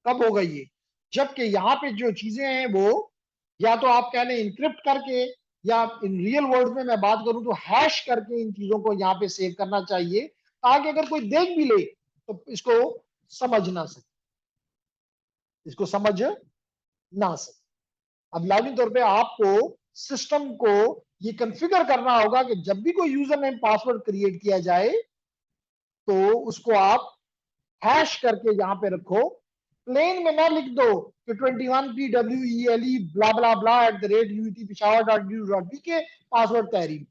कब होगा ये? जबकि यहाँ पे जो चीजें हैं वो या तो आप कह लें इनक्रिप्ट करके, या इन रियल वर्ल्ड में मैं बात करूं तो हैश करके इन चीजों को यहाँ पे सेव करना चाहिए, ताकि अगर कोई देख भी ले तो इसको समझ ना सके, अब लाजमी तौर पे आपको सिस्टम को ये कॉन्फ़िगर करना होगा कि जब भी कोई यूजर नेम पासवर्ड क्रिएट किया जाए तो उसको आप हैश करके यहां पे रखो, प्लेन में ना लिख दो कि 21PWELE ब्ला ब्ला ब्ला @UET Peshawar.edu.p के पासवर्ड तहरीर,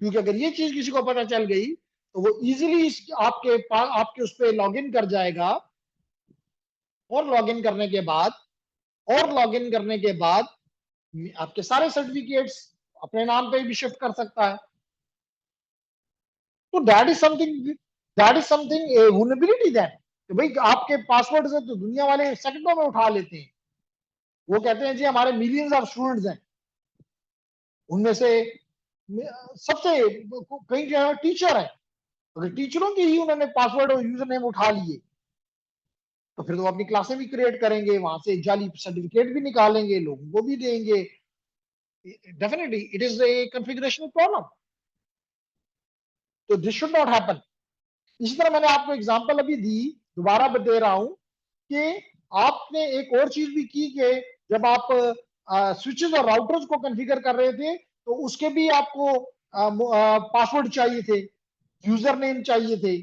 क्योंकि अगर ये चीज किसी को पता चल गई तो वो इजीली आपके उस पर लॉग इन कर जाएगा, और लॉगिन करने के बाद आपके सारे सर्टिफिकेट्स अपने नाम पे भी शिफ्ट कर सकता है। तो that is something A vulnerability that, कि भाई आपके पासवर्ड से तो दुनिया वाले सेकंडों में उठा लेते हैं। वो कहते हैं जी हमारे मिलियंस ऑफ स्टूडेंट्स हैं, उनमें से सबसे कई जगह टीचर है, अगर टीचरों की ही उन्होंने पासवर्ड और यूजर नेम उठा लिए तो फिर तो अपनी क्लासें भी क्रिएट करेंगे, वहां से जाली सर्टिफिकेट भी निकालेंगे, लोगों को भी देंगे। Definitely it is A configurational problem, तो दिस शुड नॉट हैपन। इसी तरह मैंने आपको एग्जांपल अभी दी, दोबारा दे रहा हूं कि आपने एक और चीज भी की कि जब आप स्विचेस और राउटर्स को कॉन्फ़िगर कर रहे थे तो उसके भी आपको पासवर्ड चाहिए थे, यूजर नेम चाहिए थे।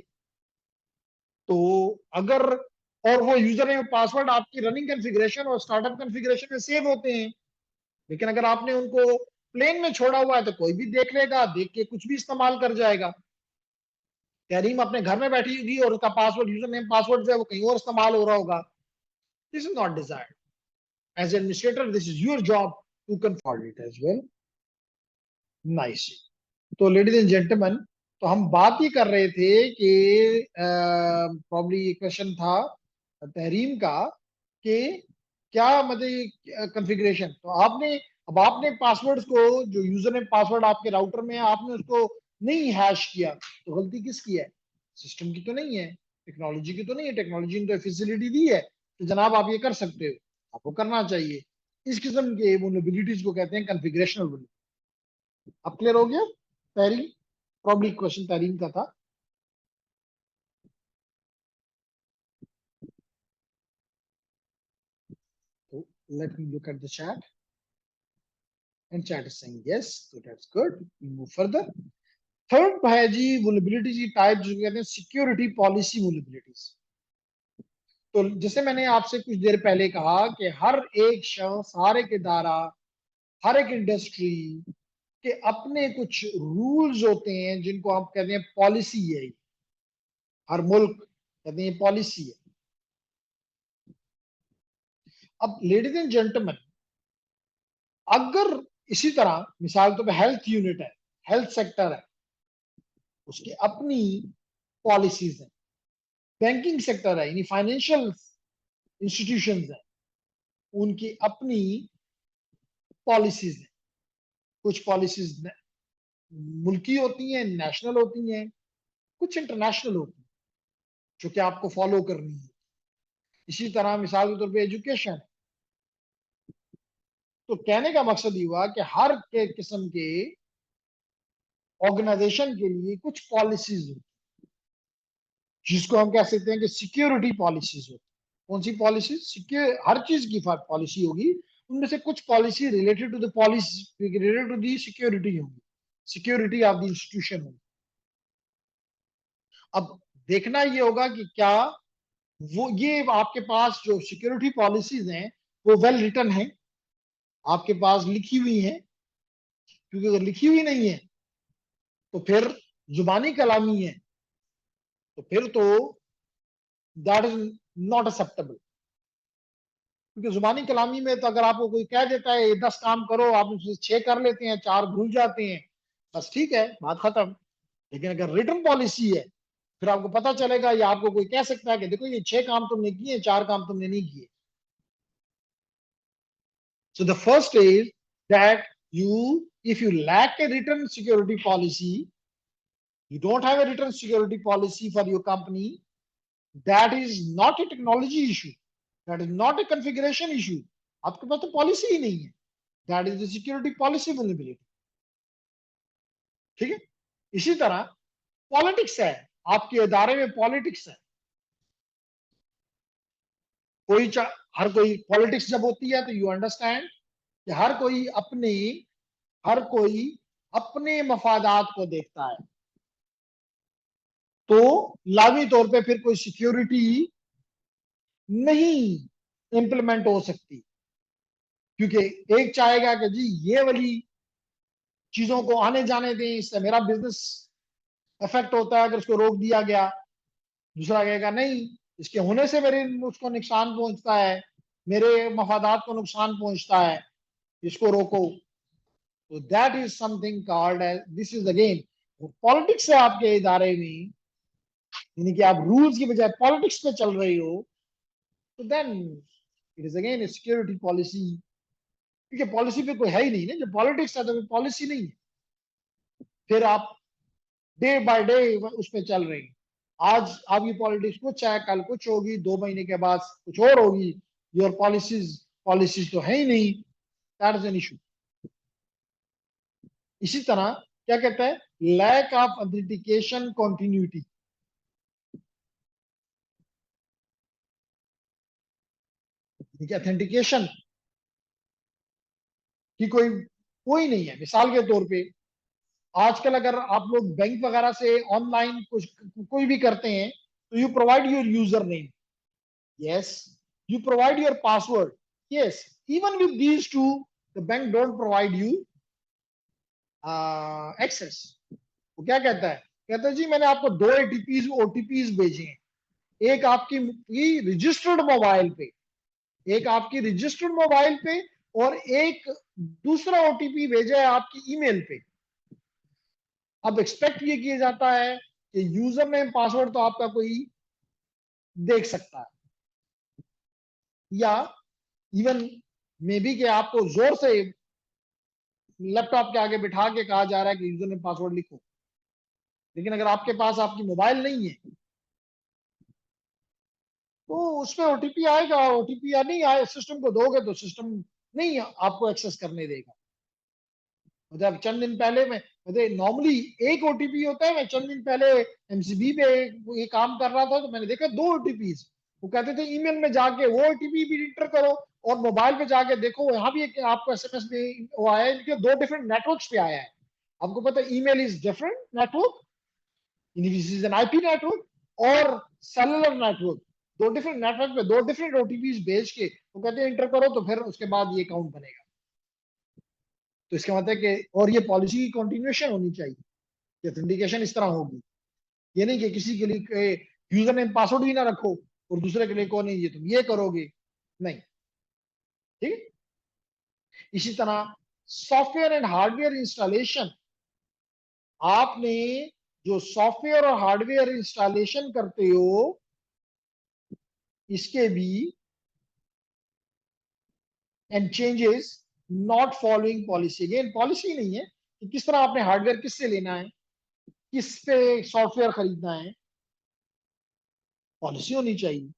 तो अगर, और वो यूजर नेम पासवर्ड आपकी रनिंग कॉन्फ़िगरेशन और स्टार्टअप कॉन्फ़िगरेशन में सेव होते हैं, लेकिन अगर आपने उनको प्लेन में छोड़ा हुआ है तो कोई भी देख लेगा, देख के कुछ भी इस्तेमाल कर जाएगा। तहरीम अपने घर में बैठी होगी और उसका पासवर्ड, यूजर नेम पासवर्ड जो है वो कहीं और इस्तेमाल हो रहा होगा। This is not desired. As administrator this is your job to confirm it as well. Nice. तो लेडीज एंड जेंटलमैन, तो हम बात ही कर रहे थे कि प्रॉब्ली क्वेश्चन था तहरीम का कि क्या मतलब कॉन्फ़िगरेशन, तो आपने पासवर्ड्स को, जो यूजर नेम पासवर्ड आपके राउटर में है, आपने उसको नहीं हैश किया, तो गलती किसकी है? सिस्टम की तो नहीं है, टेक्नोलॉजी की तो नहीं है। टेक्नोलॉजी ने तो फैसिलिटी दी है तो जनाब आप ये कर सकते हो, आपको करना चाहिए। इस किस्म के वल्नरेबिलिटीज को कहते हैं कॉन्फ़िगरेशनल वल्नरेबिलिटी। अब क्लियर हो गया? तहरीम, प्रॉब्ली क्वेश्चन तहरीम का था। So let me look at the chat, and chat is saying yes, so that's good. We move further. Third है जी वल्नरेबिलिटी की टाइप, जो कहते हैं सिक्योरिटी पॉलिसी वल्नरेबिलिटीज। तो जैसे मैंने आपसे कुछ देर पहले कहा कि हर एक शख्स, हर एक इदारा, हर एक इंडस्ट्री के अपने कुछ रूल्स होते हैं जिनको आप कहते हैं पॉलिसी है। हर मुल्क कहते हैं पॉलिसी है। अब लेडीज एंड जेंटलमैन, अगर इसी तरह मिसाल तो हेल्थ यूनिट है, हेल्थ सेक्टर है, उसकी अपनी पॉलिसीज है। बैंकिंग सेक्टर है, यानी फाइनेंशियल इंस्टीट्यूशंस है, उनकी अपनी पॉलिसीज है। कुछ पॉलिसीज मुल्की होती हैं, नेशनल होती हैं, कुछ इंटरनेशनल होती हैं जो कि आपको फॉलो करनी है। इसी तरह मिसाल के तौर पे एजुकेशन, तो कहने का मकसद ये हुआ कि हर के किस्म के ऑर्गेनाइजेशन के लिए कुछ पॉलिसीज होती, जिसको हम कह सकते हैं कि सिक्योरिटी पॉलिसीज होती। कौन सी पॉलिसी? सिक्योर, हर चीज की पॉलिसी होगी, उनमें से कुछ policy related to the policy, related to the security होगी, सिक्योरिटी ऑफ द इंस्टीट्यूशन होगी। अब देखना ये होगा कि क्या वो ये आपके पास जो सिक्योरिटी पॉलिसीज हैं वो वेल रिटन है, आपके पास लिखी हुई है। क्योंकि अगर लिखी हुई नहीं है तो फिर जुबानी कलामी है, तो फिर तो दैट इज नॉट एक्सेप्टेबल। क्योंकि जुबानी कलामी में तो अगर आपको कोई कह देता है 10 काम करो, आप उसमें 6 कर लेते हैं, 4 भूल जाते हैं, बस ठीक है, बात खत्म। लेकिन अगर रिटन पॉलिसी है, फिर आपको पता चलेगा, या आपको कोई कह सकता है कि देखो ये 6 काम तुमने किए, 4 काम तुमने नहीं किए। So the first is that if you lack a written security policy, you don't have a written security policy for your company, that is not a technology issue, that is not a configuration issue. आपके पास तो policy ही नहीं है, that is the security policy vulnerability. ठीक है? इसी तरह politics है, आपके इदारे में पॉलिटिक्स है। हर कोई पॉलिटिक्स जब होती है तो यू अंडरस्टैंड कि हर कोई अपने मफादात को देखता है। तो लाजमी तौर पे फिर कोई सिक्योरिटी नहीं इंप्लीमेंट हो सकती, क्योंकि एक चाहेगा कि जी ये वाली चीजों को आने जाने दें, इससे मेरा बिजनेस इफेक्ट होता है अगर उसको रोक दिया गया। दूसरा कहेगा नहीं, इसके होने से मेरे उसको नुकसान पहुंचता है, मेरे मफादात को नुकसान पहुंचता है, इसको रोको। तो that is something called as, this is again politics है आपके इदारे में, यानी कि आप रूल्स की बजाय पॉलिटिक्स पे चल रही हो, तो then it is again a security policy. क्योंकि पॉलिसी पे कोई है ही नहीं ना, जब पॉलिटिक्स है तो पॉलिसी नहीं है, फिर आप डे बाय डे उस पर चल रहे हैं। आज आपकी पॉलिटिक्स कुछ है, कल कुछ होगी, 2 महीने के बाद कुछ और होगी। योर पॉलिसीज तो है ही नहीं, दैट इज एन इशू। इसी तरह क्या कहता है, lack of authentication continuity. Authentication की कोई नहीं है। मिसाल के तौर पे आजकल अगर आप लोग बैंक वगैरह से ऑनलाइन कुछ कोई भी करते हैं, तो you provide your user name, yes, you provide your password, yes, even with these two the bank don't provide you access। वो क्या कहता है जी मैंने आपको 2 ओटीपीज भेजे हैं, एक आपकी रजिस्टर्ड मोबाइल पे, एक आपकी रजिस्टर्ड मोबाइल पे, और एक दूसरा ओटीपी भेजा है आपकी ईमेल पे। अब एक्सपेक्ट ये किया जाता है कि यूजर नेम पासवर्ड तो आपका कोई देख सकता है, या इवन मे बी कि आपको जोर से लैपटॉप के आगे बिठा के कहा जा रहा है कि यूजर नेम पासवर्ड लिखो, लेकिन अगर आपके पास आपकी मोबाइल नहीं है तो उसमें ओटीपी आएगा, ओटीपी या नहीं आए, सिस्टम को दोगे तो सिस्टम नहीं आपको एक्सेस करने देगा। मतलब चंद दिन पहले मैं नॉर्मली एक ओटीपी होता है, मैं चंद दिन पहले एमसीबी पे ये काम कर रहा था तो मैंने देखा 2 ओटीपीज। वो कहते थे ईमेल में जाके वो ओटीपी भी इंटर करो और मोबाइल पे जाके देखो, यहाँ भी एक आपको एसएमएस में वो आया है, इनके 2 डिफरेंट नेटवर्क्स पे आया है। आपको पता है email is different network, this is an IP network और सेलुलर नेटवर्क, 2 डिफरेंट नेटवर्क पे 2 डिफरेंट ओटीपीज भेज के वो कहते हैं इंटर करो, तो फिर उसके बाद ये अकाउंट बनेगा। तो इसका मतलब है कि, और ये पॉलिसी की कंटिन्यूएशन होनी चाहिए कि ऑथेंटिकेशन इस तरह होगी, ये नहीं कि किसी के लिए यूजर नेम पासवर्ड भी ना रखो और दूसरे के लिए को नहीं ये तुम ये करोगे, नहीं, ठीक है। इसी तरह सॉफ्टवेयर एंड हार्डवेयर इंस्टॉलेशन, आपने जो सॉफ्टवेयर और हार्डवेयर इंस्टॉलेशन करते हो इसके भी and changes not following policy. Again policy नहीं है कि किस तरह आपने हार्डवेयर किससे लेना है, किस पे सॉफ्टवेयर खरीदना है, पॉलिसी होनी चाहिए।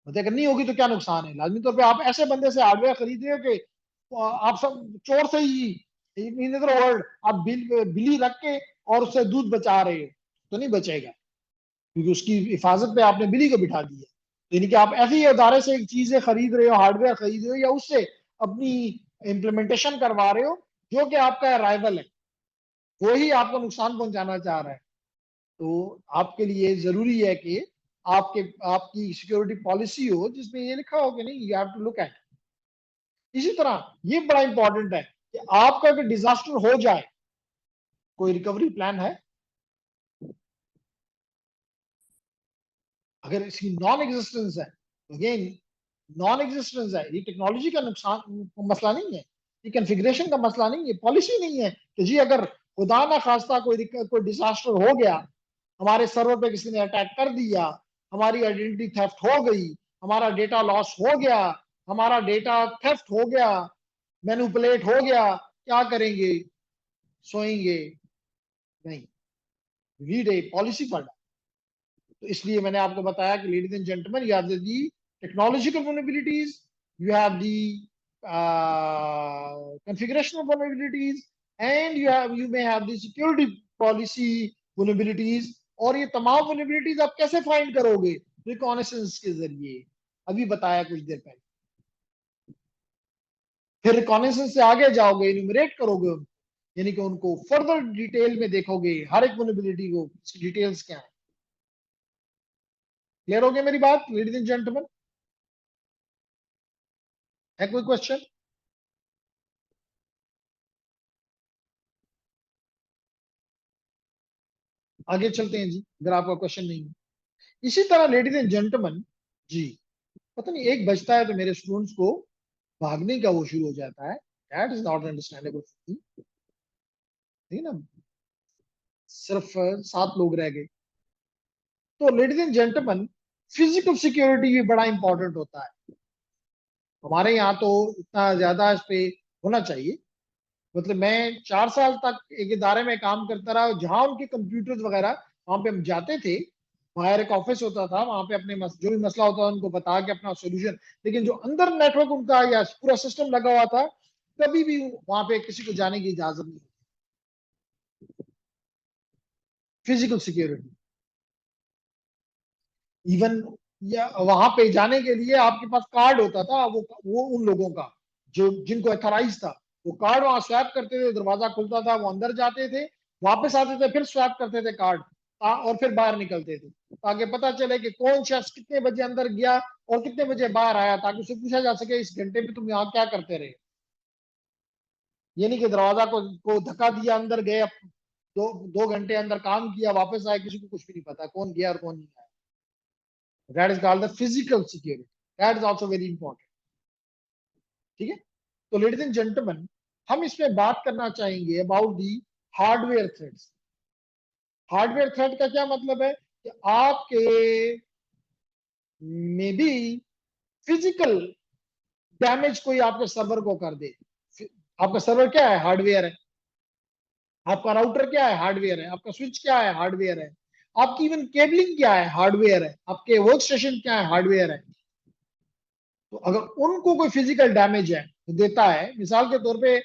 मतलब अगर नहीं होगी तो क्या नुकसान है, लाजमी तौर पे आप ऐसे बंदे से हार्डवेयर खरीद रहे हो कि आप सब चोर से ही इन अदर वर्ड आप बिली रख के और उससे दूध बचा रहे हो, तो नहीं बचेगा, क्योंकि उसकी हिफाजत पे आपने बिली को बिठा दिया। यानी कि आप ऐसे ही इदारे से चीजें खरीद रहे हो, हार्डवेयर खरीद रहे हो, या उससे अपनी इम्प्लीमेंटेशन करवा रहे हो जो कि आपका राइवल है, वो ही आपको नुकसान पहुंचाना चाह रहा है। तो आपके लिए जरूरी है कि आपकी सिक्योरिटी पॉलिसी हो जिसमें ये लिखा हो कि नहीं, you have to look at. इसी तरह ये बड़ा इंपॉर्टेंट है कि आपका अगर डिजास्टर हो जाए, कोई रिकवरी प्लान है? अगर इसकी नॉन एग्जिस्टेंस है, अगेन नॉन एग्जिस्टेंस है, ये टेक्नोलॉजी का नुकसान मसला नहीं है, ये कॉन्फ़िगरेशन का मसला नहीं है, पॉलिसी नहीं है कि जी अगर खुदा ना खास्ता कोई डिजास्टर हो गया, हमारे सर्वर पे किसी ने अटैक कर दिया, हमारी आइडेंटिटी थेफ्ट हो गई, हमारा डेटा लॉस हो गया, हमारा डेटा थेफ्ट हो गया, मैनिपुलेट हो गया, क्या करेंगे? सोएंगे नहीं, रीड ए पॉलिसी फॉर। तो इसलिए मैंने आपको बताया कि ladies and gentlemen, you have the technological vulnerabilities, you have the configurational vulnerabilities, and you may have the security policy vulnerabilities। और ये तमाम vulnerabilities आप कैसे फाइंड करोगे? रिकॉनेसेंस के जरिए, अभी बताया कुछ देर पहले। फिर रिकॉनेसेंस से आगे जाओगे, इन्यूमरेट करोगे, यानी कि उनको फर्दर डिटेल में देखोगे, हर एक vulnerability को डिटेल्स क्या है। क्लियर हो गया मेरी बात लेडीज एंड जेंटलमैन? है कोई क्वेश्चन? आगे चलते हैं जी, अगर आपका क्वेश्चन नहीं है। इसी तरह लेडीज एंड जेंटलमैन जी, पता नहीं एक बजता है तो मेरे स्टूडेंट्स को भागने का वो शुरू हो जाता है। दैट इज नॉट अंडरस्टैंडेबल, ठीक है ना? सिर्फ 7 लोग रह गए। तो ladies and gentleman, physical security भी बड़ा इंपॉर्टेंट होता है हमारे यहाँ। तो इतना ज्यादा इस पे होना चाहिए। मतलब मैं 4 साल तक एक इदारे में काम करता रहा, जहां उनके कंप्यूटर्स वगैरह, वहां पे हम जाते थे, बाहर एक ऑफिस होता था, वहां पे अपने जो भी मसला होता था उनको बता के अपना सोल्यूशन। लेकिन जो अंदर नेटवर्क उनका या पूरा सिस्टम लगा हुआ था, कभी भी वहां पे किसी को जाने की इजाजत नहीं। फिजिकल सिक्योरिटी, इवन या वहां पे जाने के लिए आपके पास कार्ड होता था, वो उन लोगों का जो जिनको अथोराइज था, वो कार्ड वहां स्वैप करते थे, दरवाजा खुलता था, वो अंदर जाते थे, वापस आते थे, फिर स्वैप करते थे कार्ड, और फिर बाहर निकलते थे, ताकि पता चले कि कौन शख्स कितने बजे अंदर गया और कितने बजे बाहर आया, ताकि उसे पूछा जा सके इस घंटे में तुम यहाँ क्या करते रहे। ये नहीं कि दरवाजा को धक्का दिया, अंदर गए, 2 घंटे अंदर काम किया, वापस आए, किसी को कुछ भी नहीं पता कौन गया और कौन नहीं आया। That is called the physical security. That is also very important. ठीक है? तो लेडीज एंड जेंटलमैन, हम इसमें बात करना चाहेंगे about the hardware threads. Hardware thread का क्या मतलब है कि आपके में भी फिजिकल डैमेज कोई आपके सर्वर को कर दे। आपका सर्वर क्या है? हार्डवेयर है। आपका राउटर क्या है? हार्डवेयर है। आपका स्विच क्या है? हार्डवेयर है। आपकी इवन केबलिंग क्या है? हार्डवेयर है। आपके वर्क स्टेशन क्या है? हार्डवेयर है। तो अगर उनको कोई फिजिकल डैमेज है देता है, मिसाल के तौर पे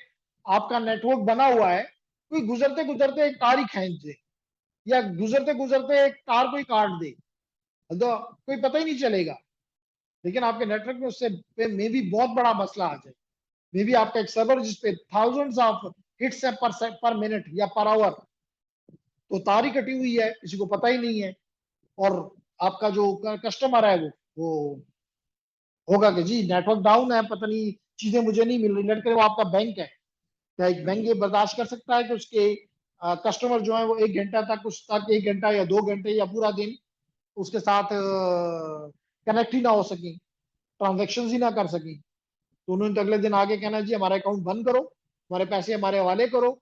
आपका नेटवर्क बना हुआ है, कोई गुजरते गुजरते एक कार ही खींच दे, या गुजरते गुजरते एक कार को ही काट दे, तो कोई पता ही नहीं चलेगा। लेकिन आपके नेटवर्क में उससे में भी बहुत बड़ा मसला आ जाए। मे बी आपका एक सर्वर जिसपे थाउजेंड्स ऑफ हिट्स है पर मिनट या पर आवर, तो तार ही कटी हुई है, किसी को पता ही नहीं है, और आपका जो कस्टमर है वो होगा कि जी नेटवर्क डाउन है, पता नहीं चीजें मुझे नहीं मिल रही। लेट करें वो आपका बैंक है, क्या एक बैंक ये बर्दाश्त कर सकता है कि उसके कस्टमर जो है वो 1 घंटा तक, उस तक 1 घंटा या 2 घंटे या पूरा दिन उसके साथ कनेक्ट ही ना हो सके, ट्रांजेक्शन ही ना कर सके? तो उन्होंने तो अगले दिन आगे कहना जी हमारा अकाउंट बंद करो, हमारे पैसे हमारे हवाले करो,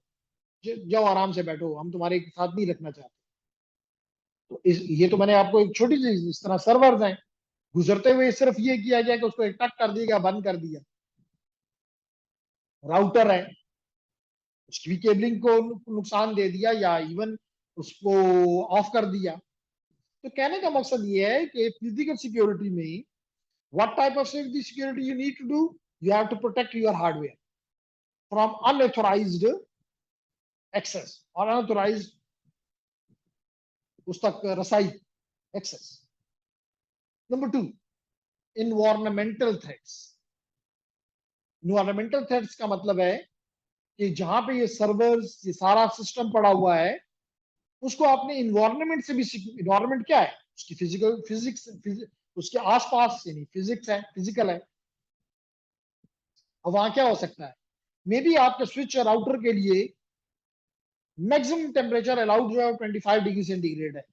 जाओ आराम से बैठो, हम तुम्हारे साथ नहीं रखना चाहते। तो ये तो मैंने आपको एक छोटी सी इस तरह सर्वर्स हैं, गुजरते हुए सिर्फ ये किया गया कि उसको एक टक कर दिया, बंद कर दिया। राउटर है, उसकी भी केबलिंग को नुकसान दे दिया या इवन उसको ऑफ कर दिया। तो कहने का मकसद ये है कि फिजिकल सिक्योरिटी में what type of security you need to do, you have to protect your hardware from unauthorised access और अनऑथोराइज्ड उस तक रसाई, access. Number 2, environmental threats. Environmental threats का मतलब है कि जहां पे ये सर्वर्स, ये सारा सिस्टम पड़ा हुआ है, उसको आपने इन्वायरमेंट से भी, इन्वायरमेंट क्या है? उसकी फिजिक्स, उसके आसपास, यानी फिजिक्स है, फिजिकल है। अब वहां क्या हो सकता है? मे बी आपके स्विच और राउटर के लिए मैक्सिमम टेम्परेचर अलाउड जो है 25 डिग्री सेंटीग्रेड है,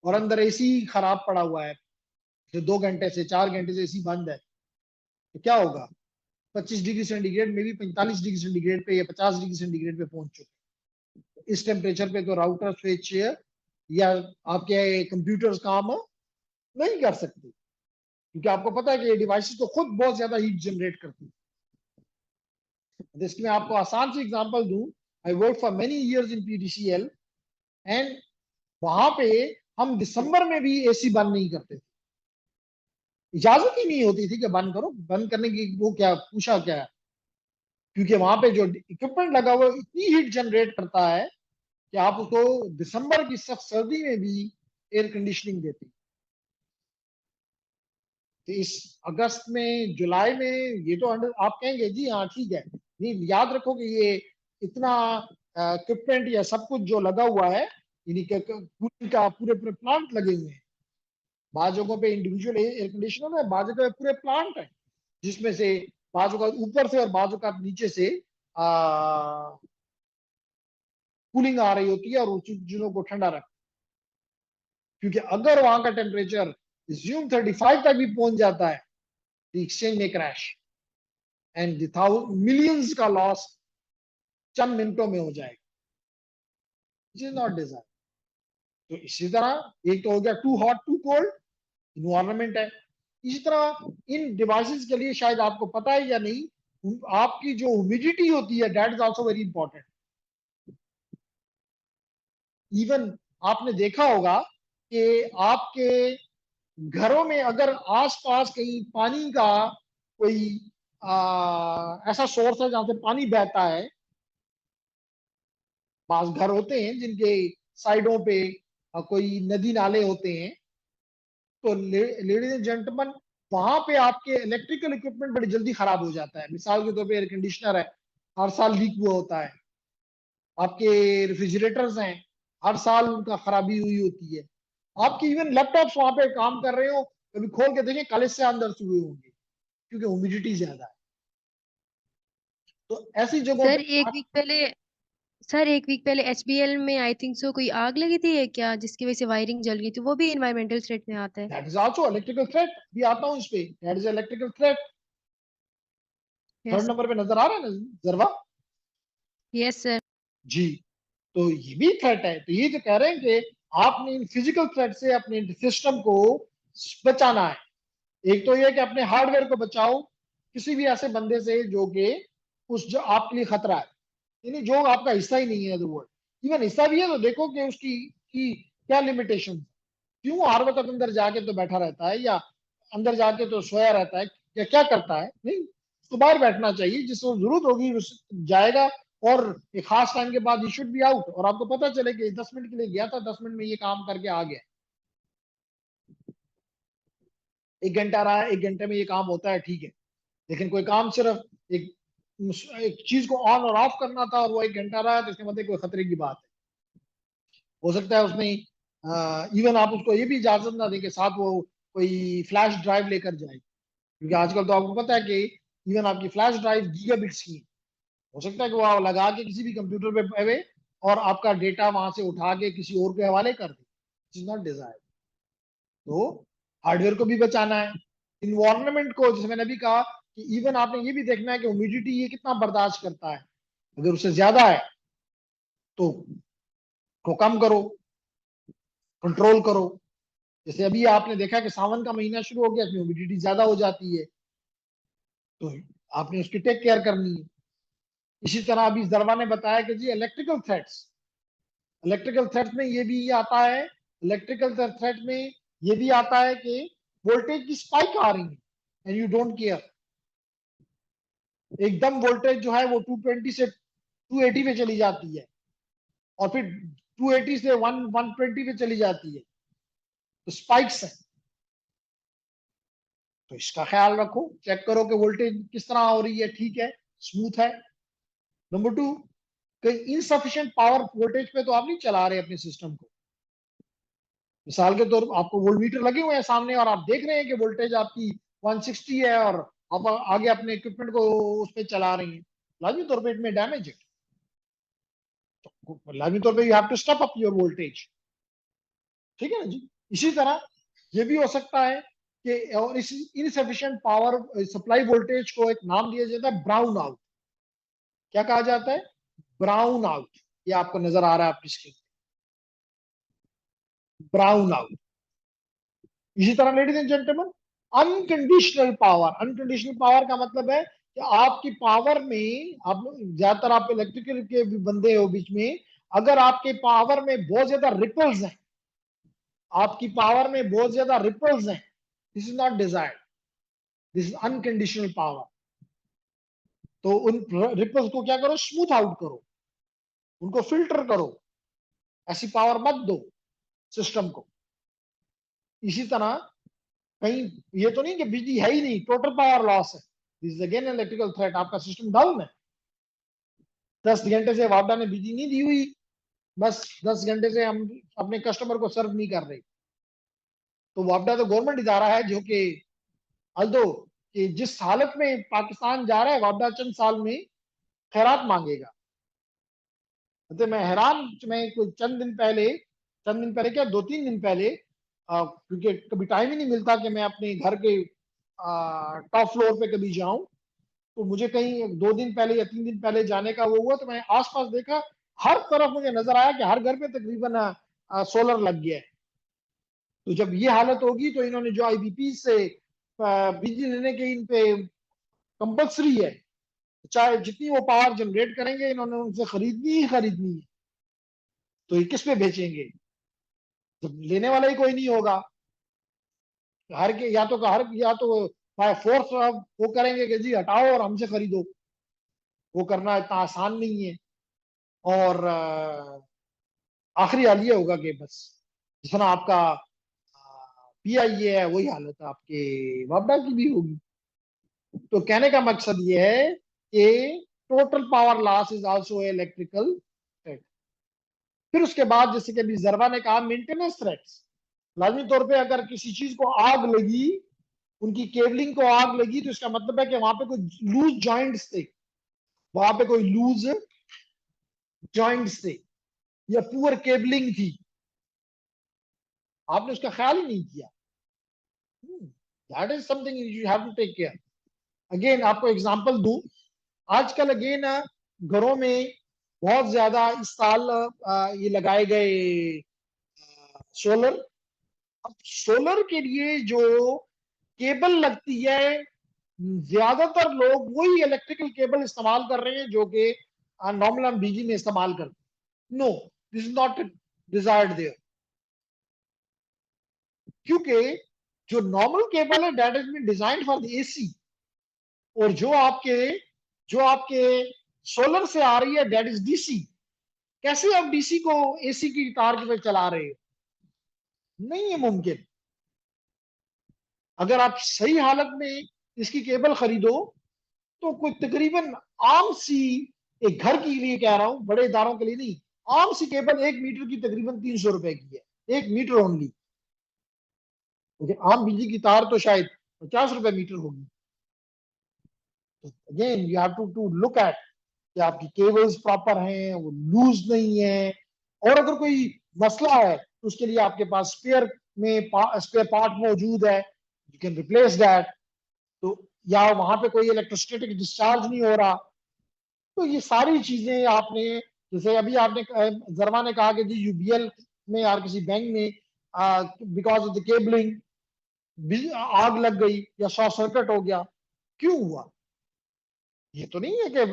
और अंदर एसी खराब पड़ा हुआ है, तो 2 घंटे से 4 घंटे से एसी बंद है, तो क्या होगा? 25 डिग्री सेंटीग्रेड में भी 45 डिग्री सेंटीग्रेड पे या 50 डिग्री सेंटीग्रेड पे पहुंच चुके। इस टेम्परेचर पे तो राउटर, स्विच या आपके कंप्यूटर्स काम नहीं कर सकते, क्योंकि आपको पता है कि ये डिवाइसेस तो खुद बहुत ज्यादा हीट जनरेट करती है। इसकी मैं आपको आसान सी एग्जांपल दूं, I work for many years in PTCL, and वहां पे हम दिसंबर में भी एसी बंद नहीं करते थे। इजाजत ही नहीं होती थी कि बंद करो, बंद करने की वो क्या पूछा क्या है, क्योंकि वहां पे जो इक्विपमेंट लगा हुआ इतनी हीट जनरेट करता है कि आप उसको दिसंबर की सख्त सर्दी में भी एयर कंडीशनिंग देती। तो इस अगस्त में, जुलाई में ये तो आप कहेंगे जी हाँ ठीक है, नहीं याद रखो कि ये इतना इक्विपमेंट या सब कुछ जो लगा हुआ है, यानी कूलिंग का पूरे पूरे प्लांट लगे हुए हैं, बाद जगहों पे इंडिविजुअल एयर कंडीशनर है, बाद जगह पूरे प्लांट है, जिसमें से बाजू का ऊपर से और बाजू का नीचे से कूलिंग आ रही होती है और उन चीजों को ठंडा रख, क्योंकि अगर वहां का टेम्परेचर ज्यूम 35 तक भी पहुंच जाता है तो एक्सचेंज में क्रैश एंड मिलियंस का लॉस चंद मिनटों में हो जाएगा, इट इज नॉट डिजायर। तो इसी तरह एक तो हो गया too hot too cold environment है। इसी तरह इन डिवाइसेस के लिए शायद आपको पता है या नहीं, आपकी जो ह्यूमिडिटी होती है that is also very important. Even आपने देखा होगा कि आपके घरों में अगर आसपास कहीं पानी का कोई ऐसा सोर्स है जहां से पानी बहता है, पास घर होते हैं जिनके साइडों पे कोई नदी नाले होते हैं, तो लेडीज एंड जेंटलमैन वहां पे आपके इलेक्ट्रिकल इक्विपमेंट बड़ी जल्दी खराब हो जाता है। मिसाल के तौर पे एयर कंडीशनर है, हर साल लीक हुआ होता है, आपके रेफ्रिजरेटर्स हैं, हर साल उनका खराबी हुई होती है, आपकी इवन लैपटॉप्स वहां पे काम कर रहे हो, कभी खोल के देखें कल से अंदर से हुए होंगे, क्योंकि ह्यूमिडिटी ज्यादा है। तो ऐसी जगहों सर पे एक वीक पहले एचबीएल में आई थिंक सो कोई आग लगी थी क्या, जिसकी वजह से वायरिंग जल गई थी, वो भी एनवायरमेंटल थ्रेट में आता है। That is also electrical threat. भी आता हूं इस पे, that is electrical threat. Third yes number पे नजर आ रहा है ना जरवा यस सर। जी। तो ये भी थ्रेट है। तो ये जो कह रहे हैं कि आपने इन फिजिकल थ्रेट से अपने सिस्टम को बचाना है। एक तो ये कि अपने हार्डवेयर को बचाओ किसी भी ऐसे बंदे से जो कि उस जो आपके लिए खतरा है, यानी जो आपका हिस्सा ही नहीं है, वर्ल्ड इवन हिस्सा भी है तो देखो कि उसकी की क्या लिमिटेशन, क्यों हर वक्त अंदर जाके तो बैठा रहता है, या अंदर जाके तो सोया रहता है, या क्या करता है। नहीं, उसको बाहर बैठना चाहिए, जिसको जरूरत होगी उस जाएगा, और एक खास टाइम के बाद ही शुड बी आउट, और आपको पता चले कि 10 मिनट के लिए गया था, 10 मिनट में ये काम करके आ गया। 1 घंटा रहा, 1 घंटे में ये काम होता है, ठीक है, लेकिन कोई काम सिर्फ एक एक चीज को ऑन और ऑफ करना था और वो 1 घंटा रहा, तो इसके मतलब कोई खतरे की बात है। हो सकता है उसमें इवन आप उसको ये भी इजाजत ना दें कि साथ वो कोई फ्लैश ड्राइव लेकर जाए, क्योंकि आजकल तो आपको पता है कि इवन आपकी फ्लैश ड्राइव गीगाबिट्स की है। हो सकता है कि वो आप लगा के किसी भी कंप्यूटर पे पवे और आपका डेटा वहां से उठा के किसी और के हवाले कर दे, इट इज नॉट डिजायर। तो हार्डवेयर को भी बचाना है, इन्वायरमेंट को, जैसे मैंने अभी कहा कि इवन आपने ये भी देखना है कि ह्यूमिडिटी ये कितना बर्दाश्त करता है, अगर उससे ज्यादा है तो कम करो, कंट्रोल करो। जैसे अभी आपने देखा कि सावन का महीना शुरू हो गया, इसमें ह्यूमिडिटी ज्यादा हो जाती है, तो आपने उसकी टेक केयर करनी है। इसी तरह अभी जरवा ने बताया कि जी इलेक्ट्रिकल थ्रेट्स में ये भी आता है, इलेक्ट्रिकल थ्रेट में ये भी आता है कि वोल्टेज की स्पाइक आ रही है एंड यू डोंट केयर, एकदम वोल्टेज जो है वो 220 से 280 पे चली जाती है, और फिर 280 से 120 पे चली जाती है, तो स्पाइक्स है। तो इसका ख्याल रखो, चेक करो कि वोल्टेज किस तरह हो रही है, ठीक है, स्मूथ है। नंबर 2, इनसफिशिएंट पावर वोल्टेज पे तो आप नहीं चला रहे अपने सिस्टम को। मिसाल के तौर पर आपको वोल्ट मीटर लगे हुए हैं सामने और आप देख रहे हैं कि वोल्टेज आपकी 160 है और आप आगे अपने इक्विपमेंट को उस पर चला रही हैं, लाजमी तौर पर इट में डैमेज है, तो लाजमी तौर पर you have to step up your voltage, ठीक है ना जी। इसी तरह ये भी हो सकता है कि और इस इनसफिशिएंट पावर सप्लाई वोल्टेज को एक नाम दिया जाता है ब्राउन आउट। क्या कहा जाता है? Brown out. ये आपको नजर आ रहा है आपकी स्क्रीन, ब्राउन आउट। इसी तरह ladies and gentleman, unconditional power का मतलब है कि आपकी पावर में, आप ज्यादातर आप इलेक्ट्रिकल के भी बंदे हो बीच में, अगर आपके पावर में बहुत ज्यादा रिपल्स हैं, आपकी पावर में बहुत ज्यादा रिपल्स हैं, this is not desired, this is unconditional power. तो उन रिपल्स को क्या करो? स्मूथ आउट करो, उनको फिल्टर करो, ऐसी पावर मत दो सिस्टम को। इसी तरह कहीं ये तो नहीं कि बिजली है ही नहीं, टोटल पावर लॉस है, this is again electrical threat, आपका सिस्टम डाउन है, 10 घंटे से वापडा ने बिजली नहीं दी हुई, बस 10 घंटे से हम अपने कस्टमर को सर्व नहीं कर रहे, तो वापडा तो गवर्नमेंट इदारा है जो कि अल्दो कि जिस हालत में पाकिस्तान जा रहा है, वापडा चंद साल में खैरात मांगेगा। तो मैं हैरान, मैं कुछ चंद दिन पहले क्या 2-3 दिन पहले, क्योंकि कभी टाइम ही नहीं मिलता कि मैं अपने घर के टॉप फ्लोर पे कभी जाऊं, तो मुझे कहीं 2 दिन पहले या 3 दिन पहले जाने का वो हुआ, तो मैं आसपास देखा, हर तरफ मुझे नजर आया कि हर घर पे तकरीबन सोलर लग गया है। तो जब ये हालत होगी तो इन्होंने जो आईबीपी से बिजली लेने के इन पे कंपल्सरी है, चाहे जितनी वो पावर जनरेट करेंगे इन्होंने उनसे खरीदनी ही खरीदनी है। तो ये किस पे बेचेंगे जब लेने वाला ही कोई नहीं होगा? हर के या तो बाय फोर्स वो करेंगे कि जी हटाओ और हमसे खरीदो। वो करना इतना आसान नहीं है। और आखिरी हाल ये होगा कि बस जितना आपका पीआईए है वही हालत आपके वापडा की भी होगी। तो कहने का मकसद ये है कि total power loss is also electrical threat. फिर उसके बाद जैसे कि अभी जरवा ने कहा, मेंटेनेंस थ्रेट्स। लाजमी तौर पे अगर किसी चीज को आग लगी, उनकी केबलिंग को आग लगी, तो इसका मतलब है कि वहां पे कोई लूज जॉइंट्स थे, वहां पे कोई लूज जॉइंट्स थे या पुअर केबलिंग थी, आपने उसका ख्याल ही नहीं किया। That is something you have to take care. Again आपको एग्जांपल दूं, आजकल अगेन घरों में बहुत ज्यादा इस साल ये लगाए गए सोलर। अब सोलर के लिए जो केबल लगती है, ज्यादातर लोग वही इलेक्ट्रिकल केबल इस्तेमाल कर रहे हैं जो कि नॉर्मल हम बिजली में इस्तेमाल करते हैं। No, this is not desired there, क्योंकि जो नॉर्मल केबल है that is been designed for the AC, और जो आपके सोलर से आ रही है दैट इज डीसी। कैसे आप डीसी को एसी की तार के पे चला रहे हो? नहीं है मुमकिन। अगर आप सही हालत में इसकी केबल खरीदो तो कोई तकरीबन आम सी, एक घर के लिए कह रहा हूं, बड़े इदारों के लिए नहीं, आम सी केबल 1 मीटर की तकरीबन 300 रुपए की है, 1 मीटर ओनली। आम बिजली की तार तो शायद 50 रुपए मीटर होगी। Again you have to look at कि आपकी केबल्स प्रॉपर हैं, वो लूज नहीं है, और अगर कोई मसला है तो उसके लिए आपके पास स्पेयर पार्ट मौजूद है, यू कैन रिप्लेस दैट। तो या वहां पे कोई इलेक्ट्रोस्टैटिक डिस्चार्ज नहीं हो रहा, तो ये सारी चीजें आपने, जैसे अभी आपने जरवा ने कहा कि जी यूबीएल में या किसी बैंक में बिकॉज ऑफ द केबलिंग आग लग गई या शॉर्ट सर्किट हो गया। क्यों हुआ? ये तो नहीं है कि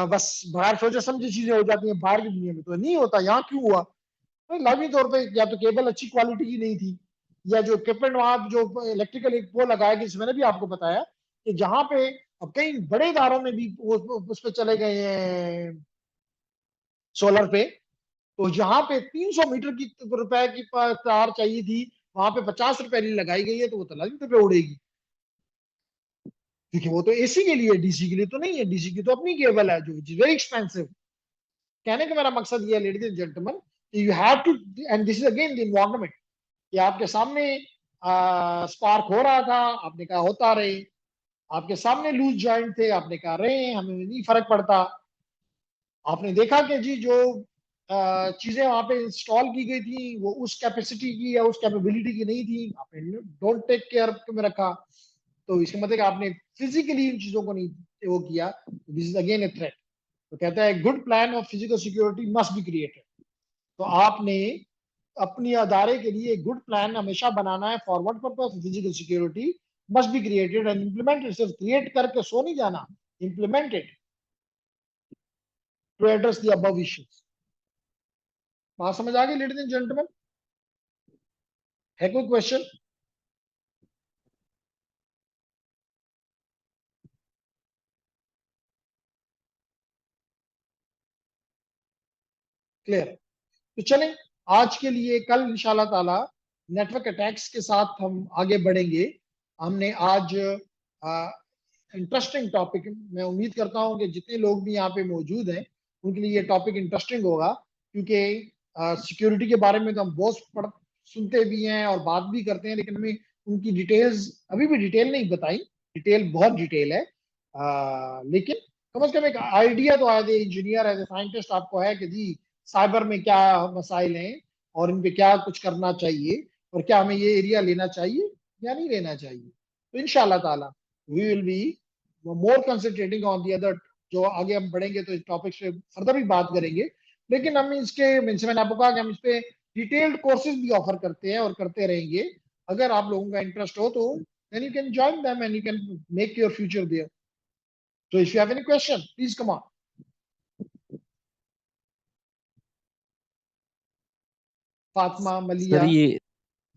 बस बाहर सोचे समझे चीजें हो जाती हैं, बाहर की दुनिया में तो नहीं होता। यहाँ क्यों हुआ? तो लाजमी तौर पे या तो केबल अच्छी क्वालिटी की नहीं थी, या जो इक्विपमेंट वहां जो इलेक्ट्रिकल एक वो लगाया गया, मैंने भी आपको बताया कि जहां पे अब कई बड़े इदारों में भी वो उस पर चले गए हैं सोलर पे, तो जहां पे 300 मीटर की रुपए की तार चाहिए थी, वहां पे 50 रुपए की लगाई गई है, तो वो तो लाजमी तौर पे उड़ेगी, क्योंकि वो तो एसी के लिए, डीसी के लिए तो नहीं है। डीसी की तो अपनी केबल है जो वेरी एक्सपेंसिव। कहने का मेरा मकसद ये है ladies and gentlemen, you have to, and this is again the environment, कि आपके सामने स्पार्क हो रहा था, आपने कहा होता रहे। आपके सामने लूज जॉइंट थे, आपने कहा रहे, हमें नहीं फर्क पड़ता। आपने देखा कि जी जो चीजें वहां पे इंस्टॉल की गई थी वो उस कैपेसिटी की या उस कैपेबिलिटी की नहीं थी, आपने डोंट टेक केयर में रखा, तो इसका मतलब आपने फिजिकली इन चीजों को नहीं वो किया। This is again a threat. तो कहता है good plan of physical security must be created. तो आपने अपनी अदारे के लिए गुड प्लान हमेशा बनाना है for what purpose? Physical security must be created and implemented. सिर्फ क्रिएट करके सो नहीं जाना, implemented to address the above issues. बात समझ आ गई लेडीज एंड जेंटलमैन? है कोई क्वेश्चन? क्लियर? तो चलें, आज के लिए, कल इंशाल्लाह ताला नेटवर्क अटैक्स के साथ हम आगे बढ़ेंगे। हमने आज इंटरेस्टिंग टॉपिक, मैं उम्मीद करता हूं कि जितने लोग भी यहाँ पे मौजूद हैं उनके लिए ये टॉपिक इंटरेस्टिंग होगा, क्योंकि सिक्योरिटी के बारे में तो हम बहुत सुनते भी हैं और बात भी करते हैं, लेकिन हमें उनकी डिटेल्स अभी भी डिटेल नहीं बताई। डिटेल बहुत डिटेल है, लेकिन कम से कम एक आइडिया तो as a engineer as a scientist आपको है कि जी साइबर में क्या मसाइल हैं और इन पे क्या कुछ करना चाहिए और क्या हमें ये एरिया लेना चाहिए या नहीं लेना चाहिए। तो इंशाल्लाह ताला we will be more concentrating on the other. जो आगे हम बढ़ेंगे तो इस टॉपिक पे फर्दर भी बात करेंगे, लेकिन हम इसके मैंने आपको कहा कि हम इस पे डिटेल्ड कोर्सेज भी ऑफर करते हैं और करते रहेंगे। अगर आप लोगों का इंटरेस्ट हो तो then you can join them and you can make your future there. So if you have any question, please come on. Fatima, sir मलिया, ये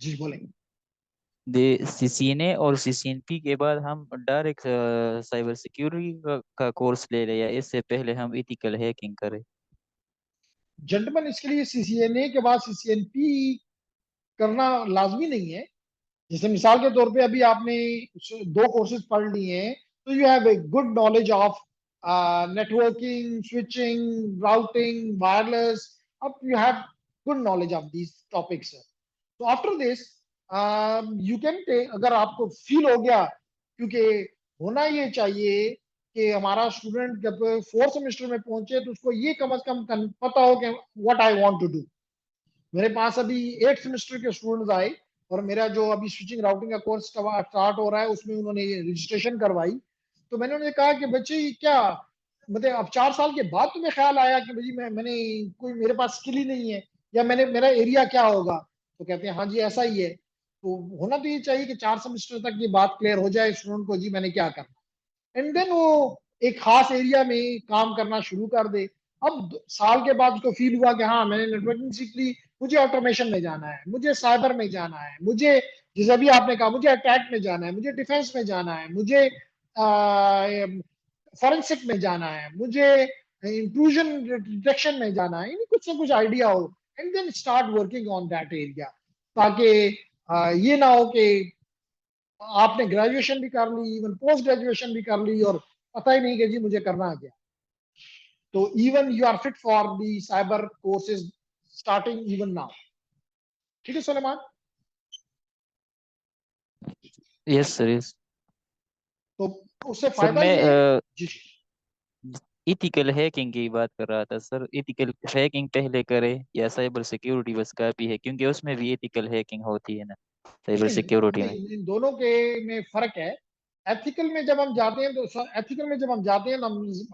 जी बोलेंगे। सीसीएनए और सीसीएनपी के बाद हम डायरेक्ट साइबर सिक्योरिटी का कोर्स ले रहे हैं, या इससे पहले हम इथिकल हैकिंग करें? जेंटलमैन, इसके लिए सीसीएनए के बाद सीसीएनपी करना लाजमी नहीं है। जैसे मिसाल के तौर पे अभी आपने 2 कोर्सेज पढ़ लिए हैं, तो you have a good knowledge of networking, switching, routing, wireless. अब you have good knowledge of these topics. तो after this you can take, अगर आपको फील हो गया, क्योंकि होना ये चाहिए कि हमारा स्टूडेंट जब 4th सेमेस्टर में पहुंचे तो उसको ये कम से कम पता हो कि what I want to do. मेरे पास अभी 8th सेमेस्टर के स्टूडेंट्स आए और मेरा जो अभी स्विचिंग राउटिंग का कोर्स स्टार्ट हो रहा है उसमें उन्होंने रजिस्ट्रेशन करवाई। तो मैंने उन्हें कहा कि बच्चे क्या मतलब अब 4 साल के बाद तुम्हें ख्याल आया कि भाई मैंने कोई मेरे पास स्किल ही नहीं है, या मेरा एरिया क्या होगा? तो कहते हैं हाँ जी ऐसा ही है। तो होना तो ये चाहिए कि 4 सेमेस्टर तक ये बात क्लियर हो जाए स्टूडेंट को, जी मैंने क्या करना, एंड देन वो एक खास एरिया में काम करना शुरू कर दे। अब साल के बाद उसको फील हुआ कि हाँ मैंने नेटवर्किंग सीख ली, मुझे ऑटोमेशन में जाना है, मुझे साइबर में जाना है, मुझे जैसे भी आपने कहा मुझे अटैक में जाना है, मुझे डिफेंस में जाना है, मुझे फॉरेंसिक में जाना है, मुझे इंट्रूजन डिटेक्शन में जाना है, यानी कुछ ना कुछ आइडिया हो, and then start working on that area. ताकि ये ना हो कि आपने ग्रेजुएशन भी कर ली, इवन पोस्ट ग्रेजुएशन भी कर ली और पता ही नहीं कि जी मुझे करना क्या। तो even you are fit for the cyber courses starting even now. ठीक है सुलेमान? Yes sir, yes. तो उससे सर फायदा मैं ये, जी इथिकल हैकिंग की बात कर रहा था सर। इथिकल हैकिंग पहले करे या साइबर सिक्योरिटी बस काफी है, क्योंकि उसमें भी इथिकल हैकिंग होती है ना साइबर सिक्योरिटी में? इन दोनों के में फर्क है। एथिकल में जब हम जाते हैं तो एथिकल में जब हम जाते हैं तो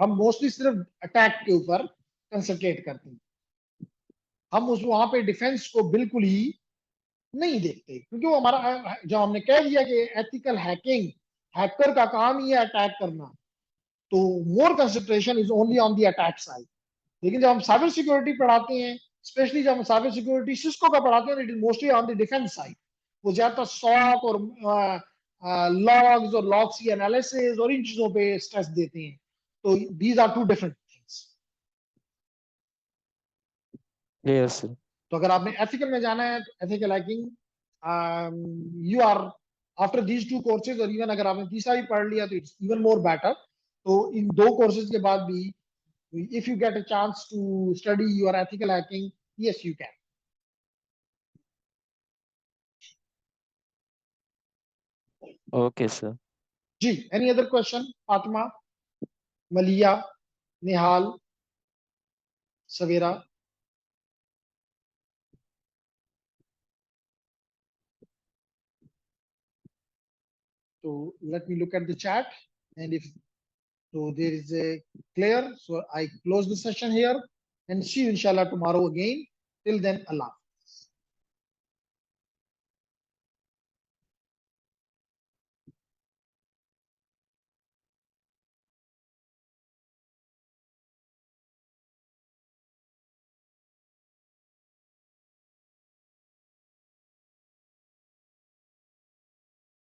हम मोस्टली सिर्फ अटैक के ऊपर कंसंट्रेट करते हैं। हम उस वहां पे डिफेंस को बिल्कुल ही नहीं देखते, क्योंकि वो हमारा जो हमने कह दिया कि एथिकल हैकिंग, हैकर का काम ही है अटैक करना, तो more concentration is only on the attack side. लेकिन जब हम साइबर सिक्योरिटी पढ़ाते हैं, स्पेशली जब हम साइबर सिक्योरिटी सिस्को का पढ़ाते हैं, it is mostly on the defence side. वो ज्यादातर सॉक और लॉग्स और लॉग्स की एनालिसिस और इन चीजों पे स्ट्रेस देते हैं। तो these are 2 different things. Yes sir. तो अगर आपने एथिकल में जाना है तो ethical hacking you are after these 2 courses, और इवन अगर आपने तीसरा भी पढ़ लिया तो इट्स इवन मोर बेटर। तो इन 2 कोर्सेज के बाद भी if you get a chance to study your ethical hacking, yes you can. Okay sir. जी, any other question? Fatima, Maliya, Nihal, Savera? So let me look at the chat, and if so there is a clear, so I close the session here and see you inshallah tomorrow again. Till then, Allah.